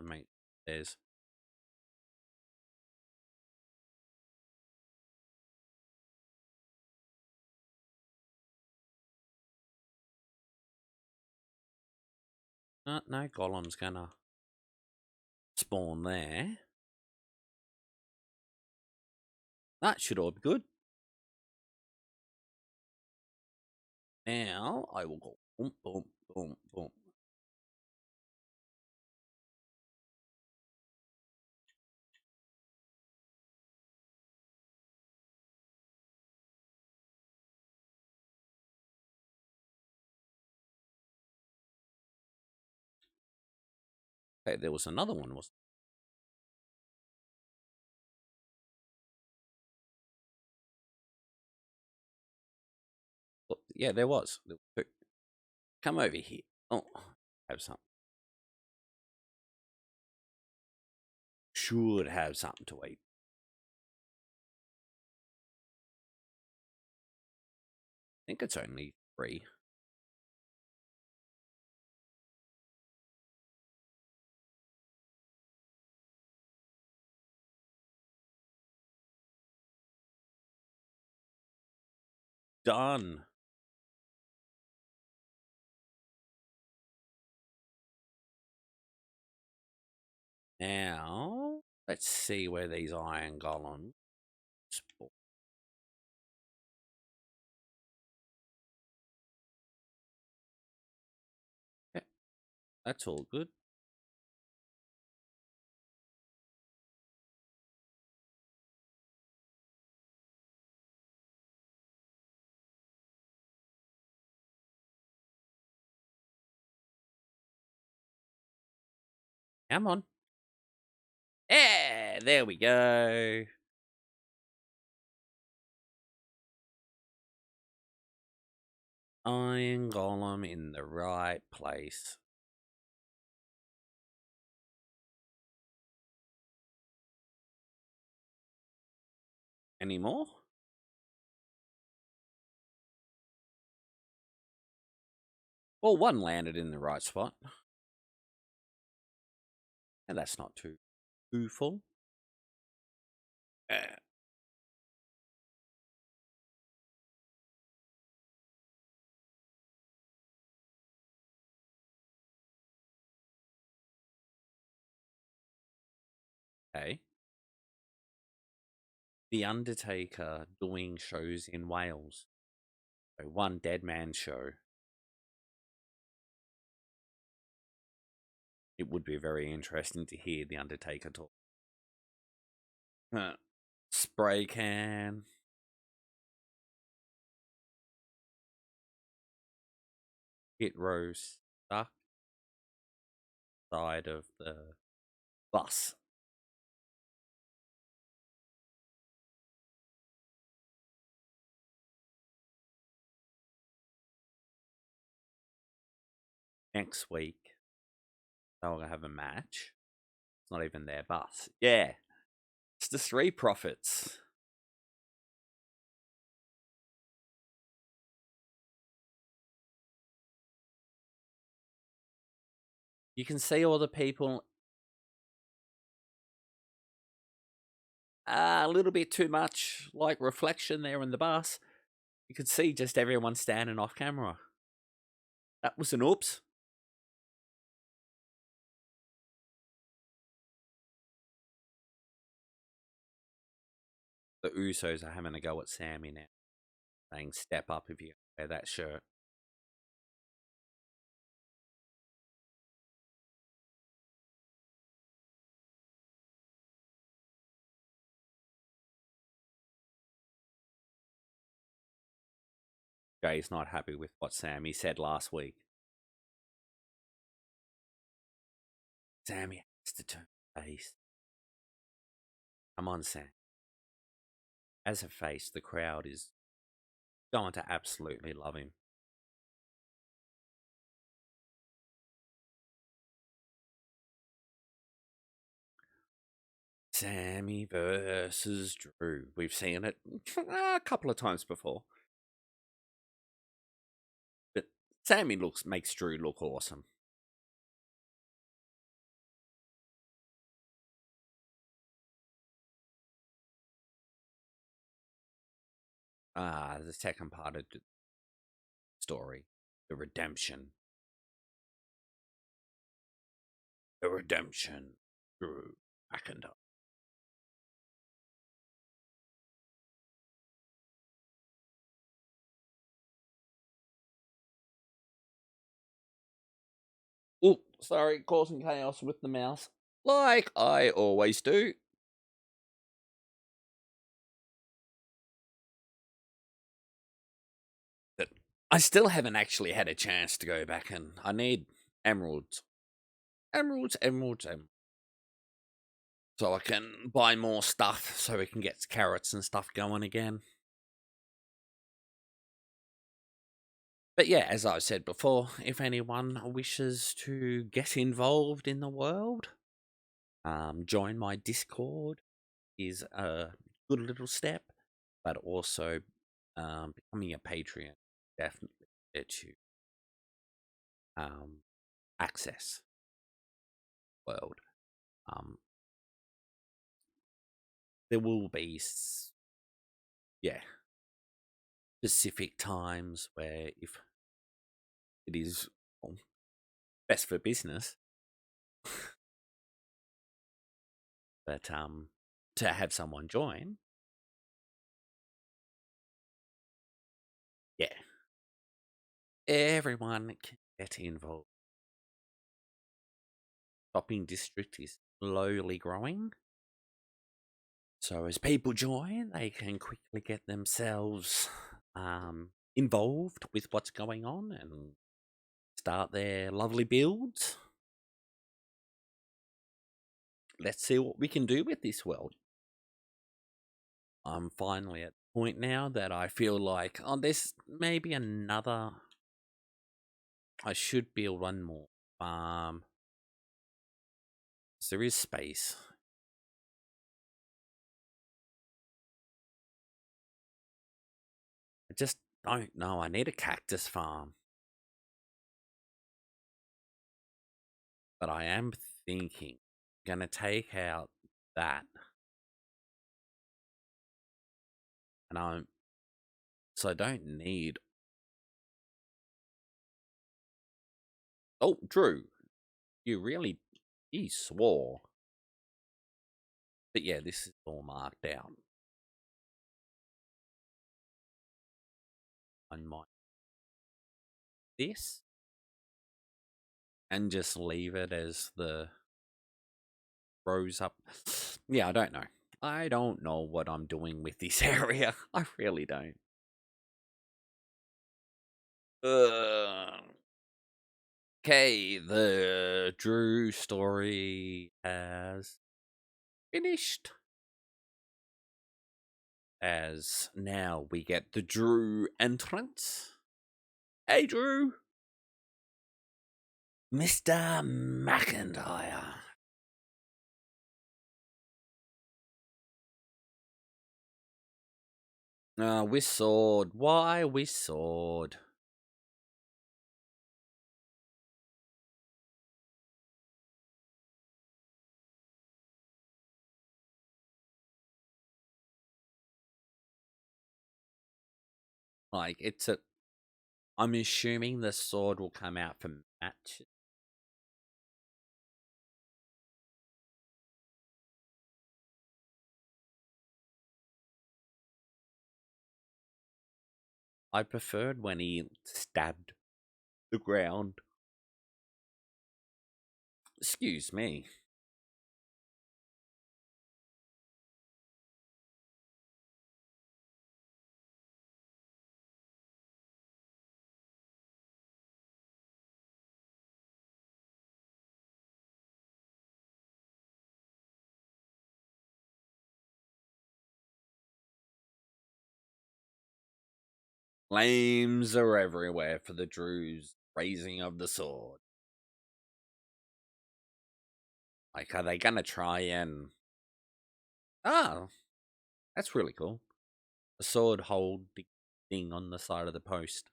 Mate, there's. No golem's gonna spawn there. That should all be good. Now I will go boom, boom, boom, boom. Okay, there was another one, was yeah, there was. Come over here. Oh, have something. Should have something to eat. I think it's only 3. Done. Now, let's see where these iron golems spawn. Yeah, that's all good. Come on. Yeah, there we go. Iron golem in the right place. Any more? Well, one landed in the right spot. And that's not too full. Okay. The Undertaker doing shows in Wales. So one dead man show. It would be very interesting to hear the Undertaker talk. Spray can. Pit row stuck side of the bus. Next week, they'll have a match. It's not even their bus. Yeah. It's the Street Profits. You can see all the people a little bit too much like reflection there in the bus. You could see just everyone standing off camera. That was an oops. The Usos are having a go at Sammy now, saying, "Step up if you wear that shirt." Jay's not happy with what Sammy said last week. Sammy has to turn face. Come on, Sam. As a face, the crowd is going to absolutely love him. Sammy versus Drew. We've seen it a couple of times before. But Sammy makes Drew look awesome. The second part of the story, the redemption. The redemption, Drew McIntyre. Oh, sorry, causing chaos with the mouse, like I always do. But I still haven't actually had a chance to go back, and I need emeralds. Emeralds. So I can buy more stuff so we can get carrots and stuff going again. But yeah, as I said before, if anyone wishes to get involved in the world, join my Discord is a good little step, but also becoming a Patreon definitely gets you access world. There will be, specific times where if it is best for business, but to have someone join, yeah, everyone can get involved. Shopping district is slowly growing. So as people join, they can quickly get themselves involved with what's going on and start their lovely builds. Let's see what we can do with this world. I'm finally at the point now that I feel like, there's maybe another. I should build one more farm. So there is space. I just don't know. I need a cactus farm. But I am thinking, I'm going to take out that. And I don't need. Oh, Drew, you really, he swore. But yeah, this is all marked out. I might this and just leave it as the rose up. Yeah, I don't know. I don't know what I'm doing with this area. I really don't. Okay, the Drew story has finished. As now we get the Drew entrance. Hey, Drew. Mr. McIntyre. We sword. Why we sword? Like, it's a. I'm assuming the sword will come out for match. I preferred when he stabbed the ground. Excuse me. Flames are everywhere for the Drew's raising of the sword. Like, are they gonna try and. Oh, that's really cool. The sword hold thing on the side of the post.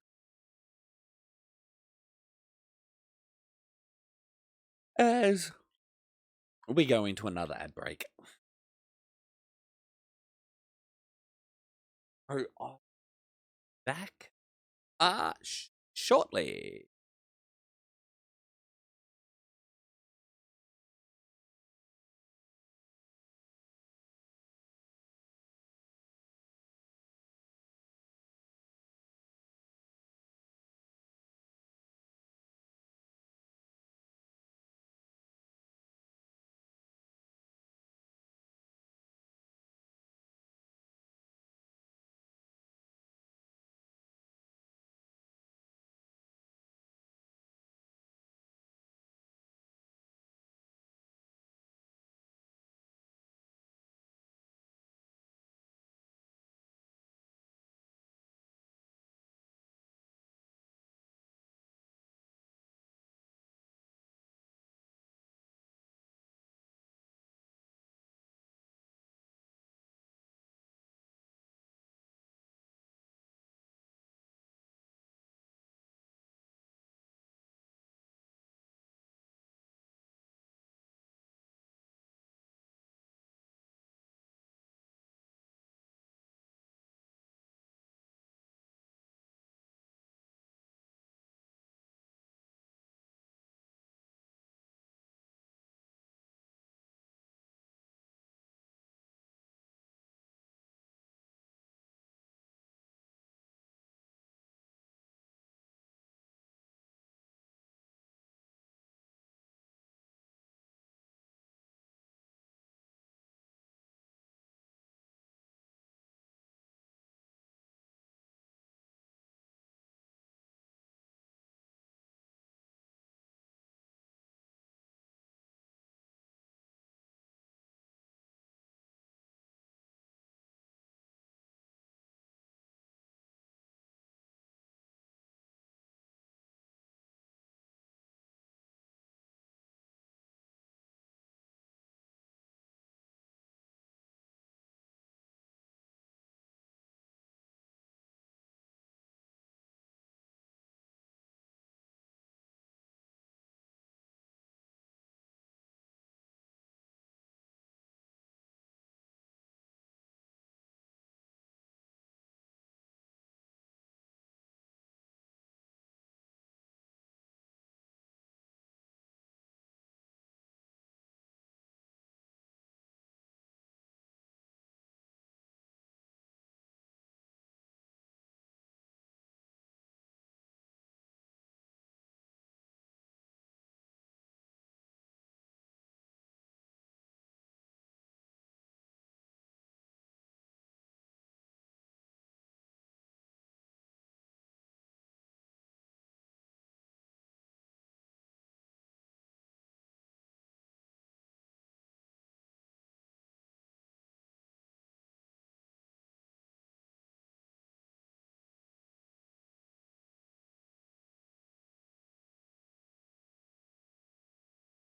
As we go into another ad break. Oh, back shortly.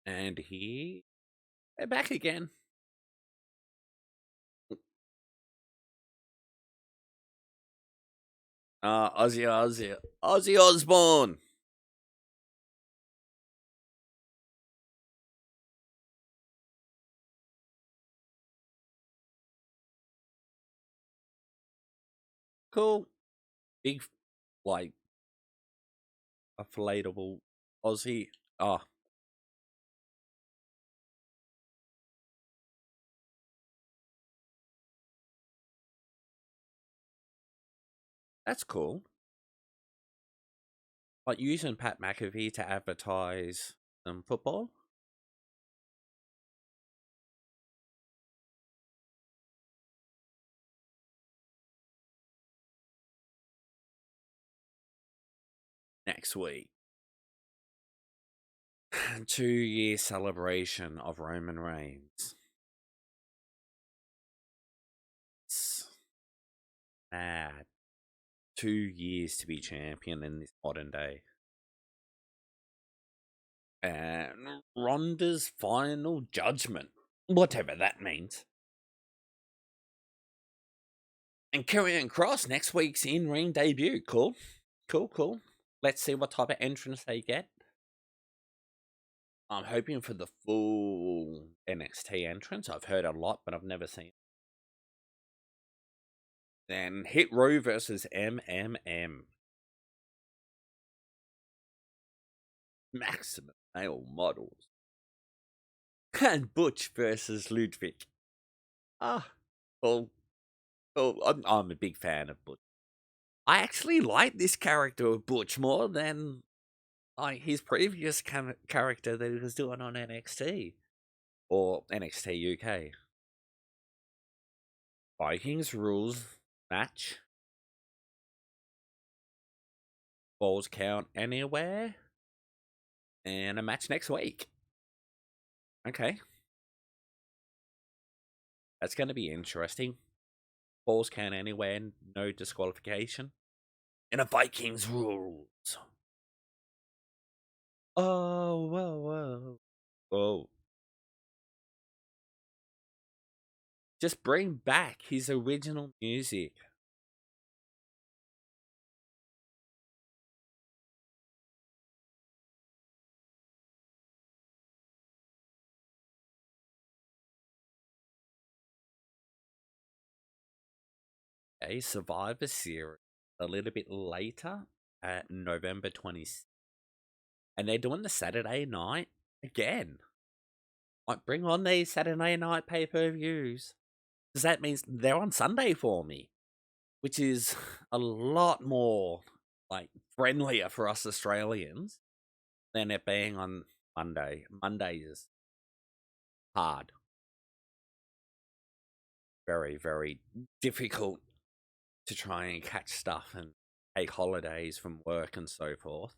And they're back again. Ozzy Osbourne. Cool. Big, like, inflatable Aussie. Oh, that's cool. Like using Pat McAfee to advertise football next week. 2 year celebration of Roman Reigns. It's mad. 2 years to be champion in this modern day. And Ronda's final judgment, whatever that means. And Karrion Cross next week's in-ring debut. Cool. Cool. Let's see what type of entrance they get. I'm hoping for the full NXT entrance. I've heard a lot, but I've never seen. Then Hit Row versus MMM. Maximum male models. And Butch versus Ludwig. Cool. I'm a big fan of Butch. I actually like this character of Butch more than like his previous character that he was doing on NXT or NXT UK. Vikings rules match. Balls count anywhere. And a match next week. Okay. That's going to be interesting. Balls count anywhere, no disqualification. And a Vikings rules. Oh, whoa. Just bring back his original music. A Survivor Series a little bit later at November 26th. And they're doing the Saturday night again. Like, bring on these Saturday night pay-per-views. Because that means they're on Sunday for me. Which is a lot more, like, friendlier for us Australians than it being on Monday. Monday is hard. Very, very difficult to try and catch stuff and take holidays from work and so forth.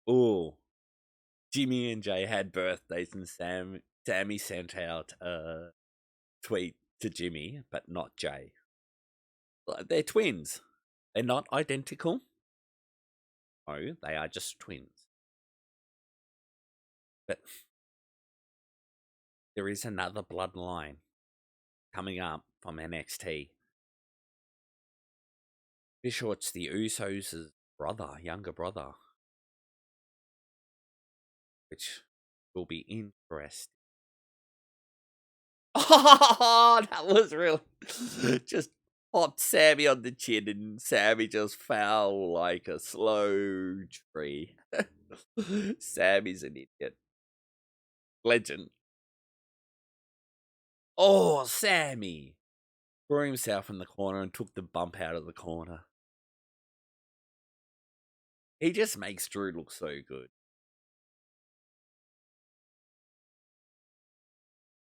Oh, Jimmy and Jay had birthdays, and Sammy sent out a tweet to Jimmy, but not Jay. They're twins. They're not identical. No, they are just twins. But there is another bloodline coming up from NXT. Be sure it's the Usos' brother, younger brother, which will be interesting. Oh, that was real. Just popped Sammy on the chin, and Sammy just fell like a slow tree. Sammy's an idiot. Legend. Oh, Sammy threw himself in the corner and took the bump out of the corner. He just makes Drew look so good.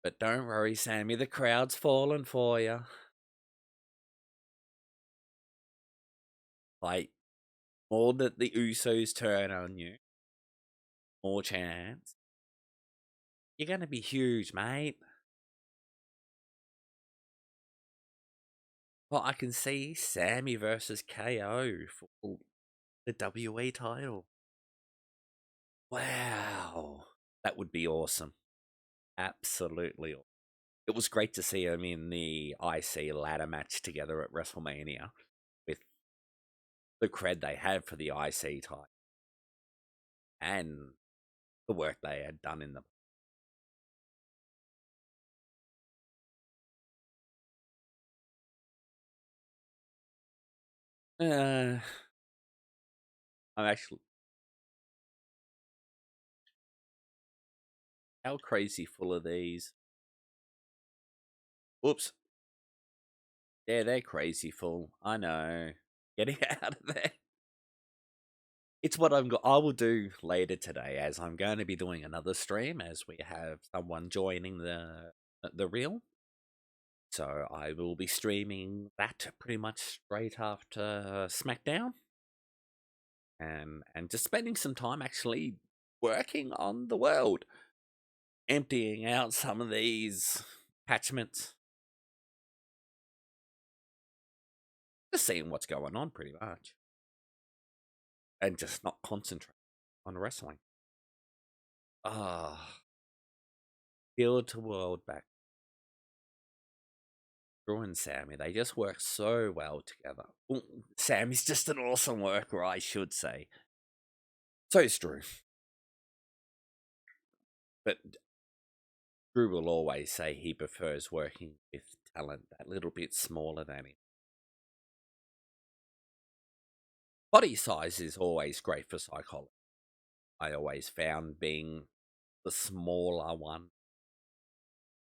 But don't worry, Sammy, the crowd's falling for you. Like, more that the Usos turn on you, more chance. You're going to be huge, mate. Well, I can see Sammy versus KO for the WE title. Wow. That would be awesome. Absolutely. It was great to see them in the IC ladder match together at WrestleMania with the cred they had for the IC title and the work they had done in the. I'm actually how crazy full of these. Whoops. Yeah, they're crazy full. I know. Getting out of there. It's what I will do later today, as I'm going to be doing another stream as we have someone joining the reel. So I will be streaming that pretty much straight after Smackdown, and just spending some time actually working on the world, emptying out some of these attachments, just seeing what's going on pretty much, and just not concentrate on wrestling. Ah, build to world back. Drew and Sammy, they just work so well together. Ooh, Sammy's just an awesome worker, I should say. So is Drew. But Drew will always say he prefers working with talent that little bit smaller than him. Body size is always great for psychology. I always found being the smaller one,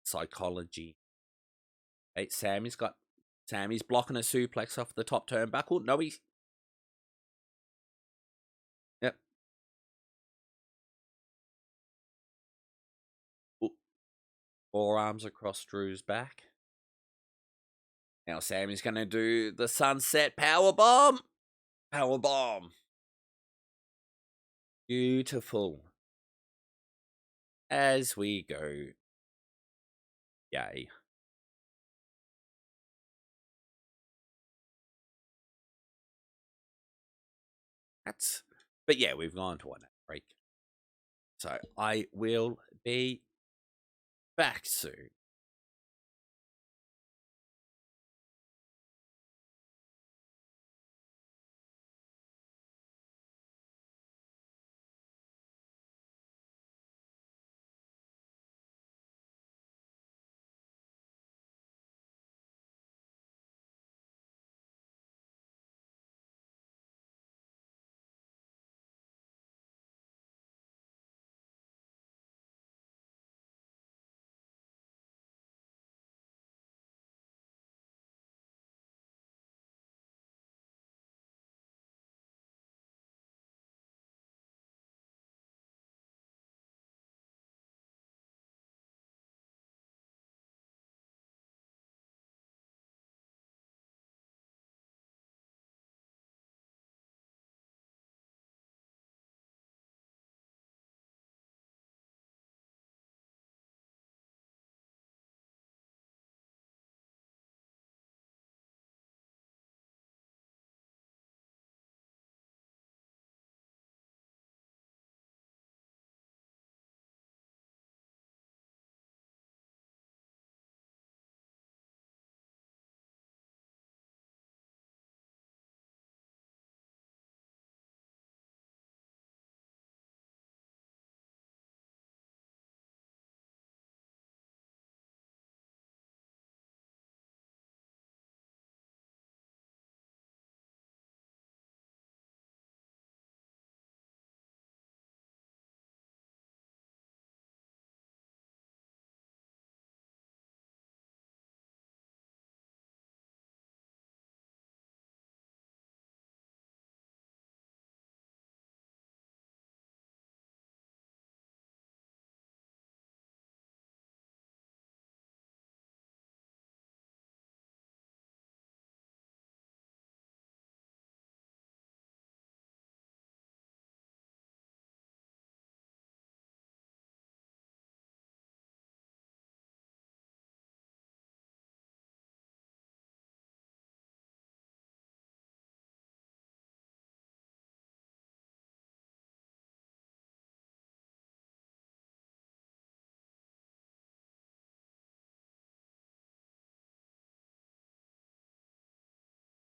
psychology. Hey, Sammy's blocking a suplex off the top turnbuckle. No, he's yep. Ooh, forearms across Drew's back. Now Sammy's going to do the sunset power bomb. Power bomb. Beautiful. As we go. Yay. But yeah, we've gone to an break. So I will be back soon.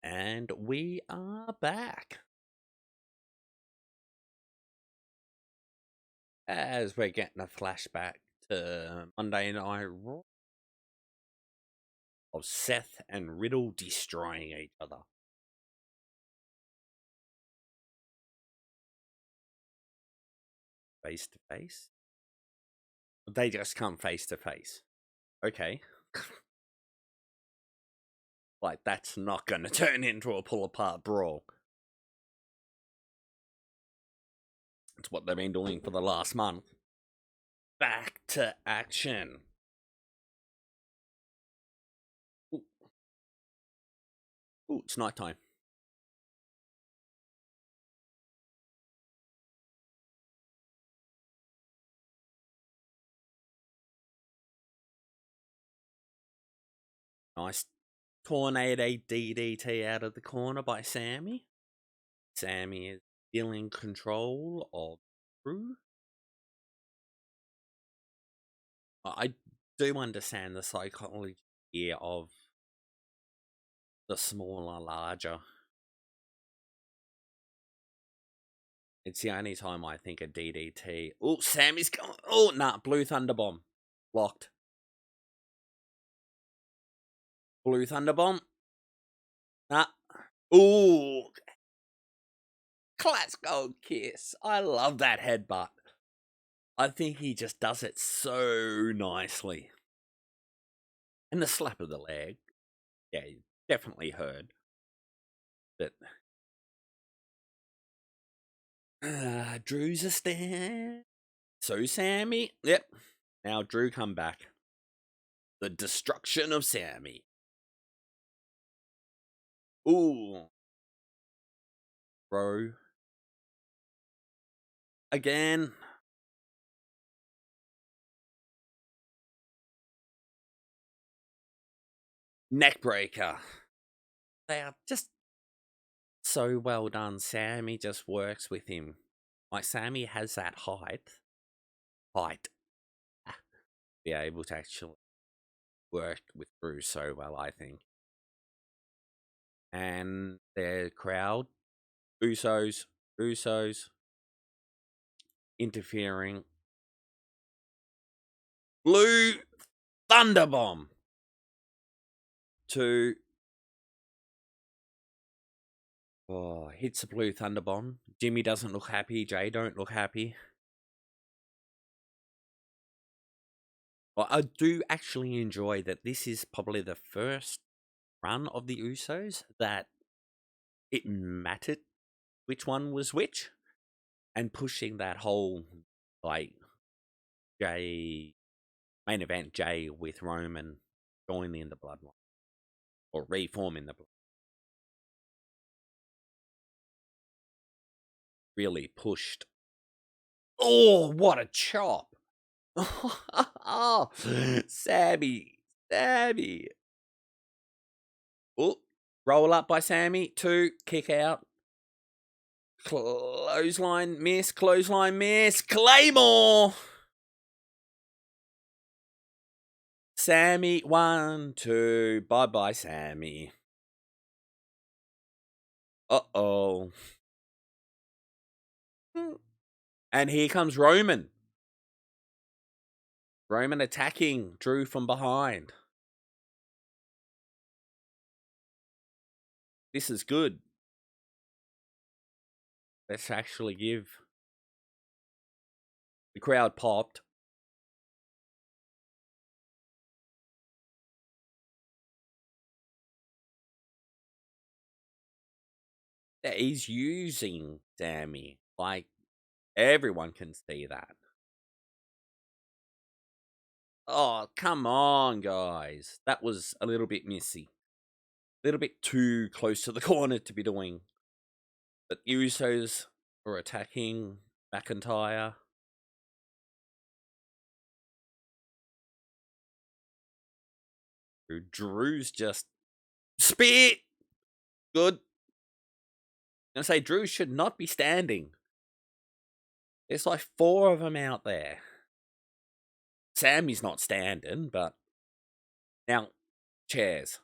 And we are back. As we're getting a flashback to Monday Night Raw of Seth and Riddle destroying each other. face to face. They just come face to face. Okay. Like, that's not going to turn into a pull apart brawl. It's what they've been doing for the last month. Back to action. Ooh, it's nighttime. Nice tornado DDT out of the corner by Sammy. Sammy is still in control of Drew. I do understand the psychology here of the smaller, larger. It's the only time I think of DDT. Oh, Sammy's going. Oh, nah, Blue Thunder Bomb. Locked. Blue Thunder Bomb. Nah. Ooh. Class Gold Kiss. I love that headbutt. I think he just does it so nicely. And the slap of the leg. Yeah, you definitely heard. But Drew's a stand. So Sammy. Yep. Now Drew come back. The destruction of Sammy. Ooh. Bro. Again. Neckbreaker. They are just so well done. Sammy just works with him. Like, Sammy has that height. Be able to actually work with Drew so well, I think. And their crowd, Usos, interfering. Blue Thunderbomb. 2. Oh, hits a Blue Thunderbomb. Jimmy doesn't look happy. Jay don't look happy. Well, I do actually enjoy that this is probably the first run of the Usos that it mattered which one was which, and pushing that whole, like, Jay main event Jay with Roman joining the bloodline or reforming the bloodline really pushed. Oh, what a chop! Oh, Sammy. Oh, roll up by Sammy. 2, kick out. Clothesline miss. Claymore. Sammy, 1, 2. Bye-bye, Sammy. Uh-oh. And here comes Roman. Roman attacking Drew from behind. This is good. Let's actually give. The crowd popped. That he's using Sammy. Like, everyone can see that. Oh, come on, guys. That was a little bit messy. A little bit too close to the corner to be doing. But the Usos were attacking McIntyre. Drew's just spear. Good. I'm gonna say Drew should not be standing. There's like 4 of them out there. Sammy's not standing, but now chairs.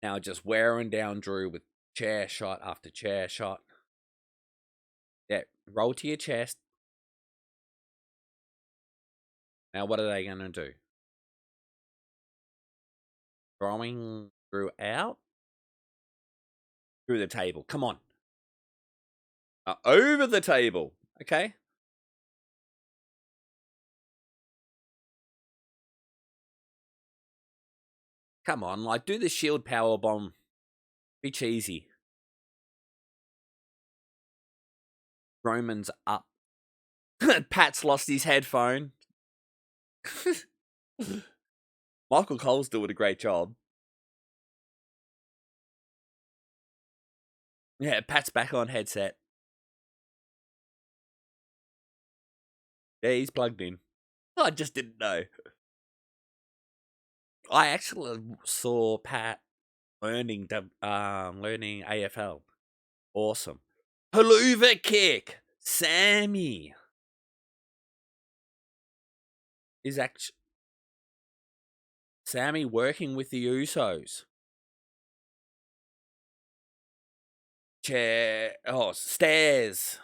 Now just wearing down Drew with chair shot after chair shot. Yeah, roll to your chest. Now what are they going to do? Throwing Drew out? Through the table. Come on. Over the table. Okay. Come on, like, do the shield power bomb. Be cheesy. Roman's up. Pat's lost his headphone. Michael Cole's doing a great job. Yeah, Pat's back on headset. Yeah, he's plugged in. I just didn't know. I actually saw Pat learning AFL. Awesome. Haluva kick. Sammy is actually Sammy working with the Usos. Stairs.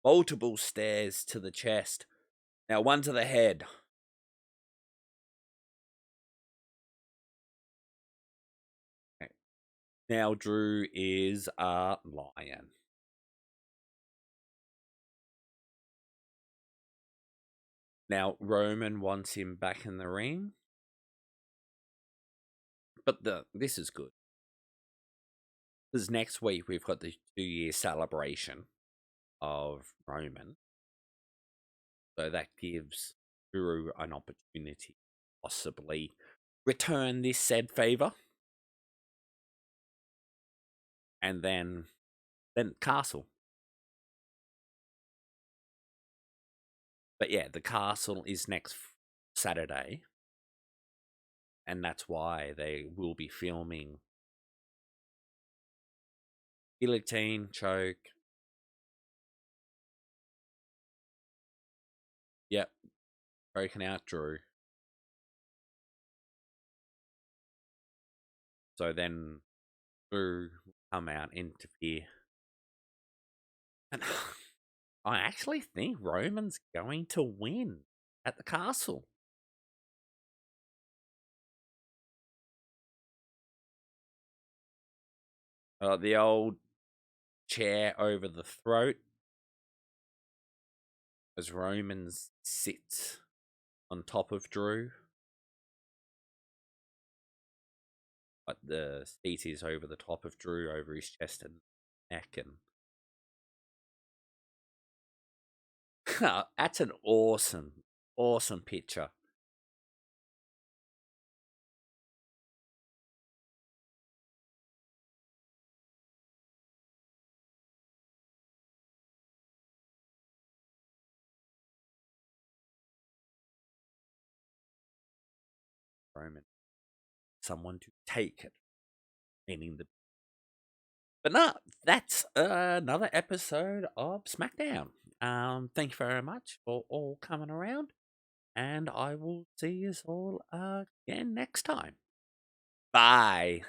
Multiple stairs to the chest. Now one to the head. Now Drew is a lion. Now Roman wants him back in the ring. But this is good. Because next week we've got the 2-year celebration of Roman. So that gives Drew an opportunity to possibly return this said favor. And then Castle. But yeah, the Castle is next Saturday. And that's why they will be filming Guillotine, Choke. Yep. Broken out Drew. So then Drew will come out, interfere. And I actually think Roman's going to win at the Castle. The old chair over the throat as Roman sits on top of Drew. But the seat is over the top of Drew, over his chest and neck. And that's an awesome picture. Roman, someone to take it, meaning the. But no, that's another episode of Smackdown. Thank you very much for all coming around, and I will see you all again next time. Bye.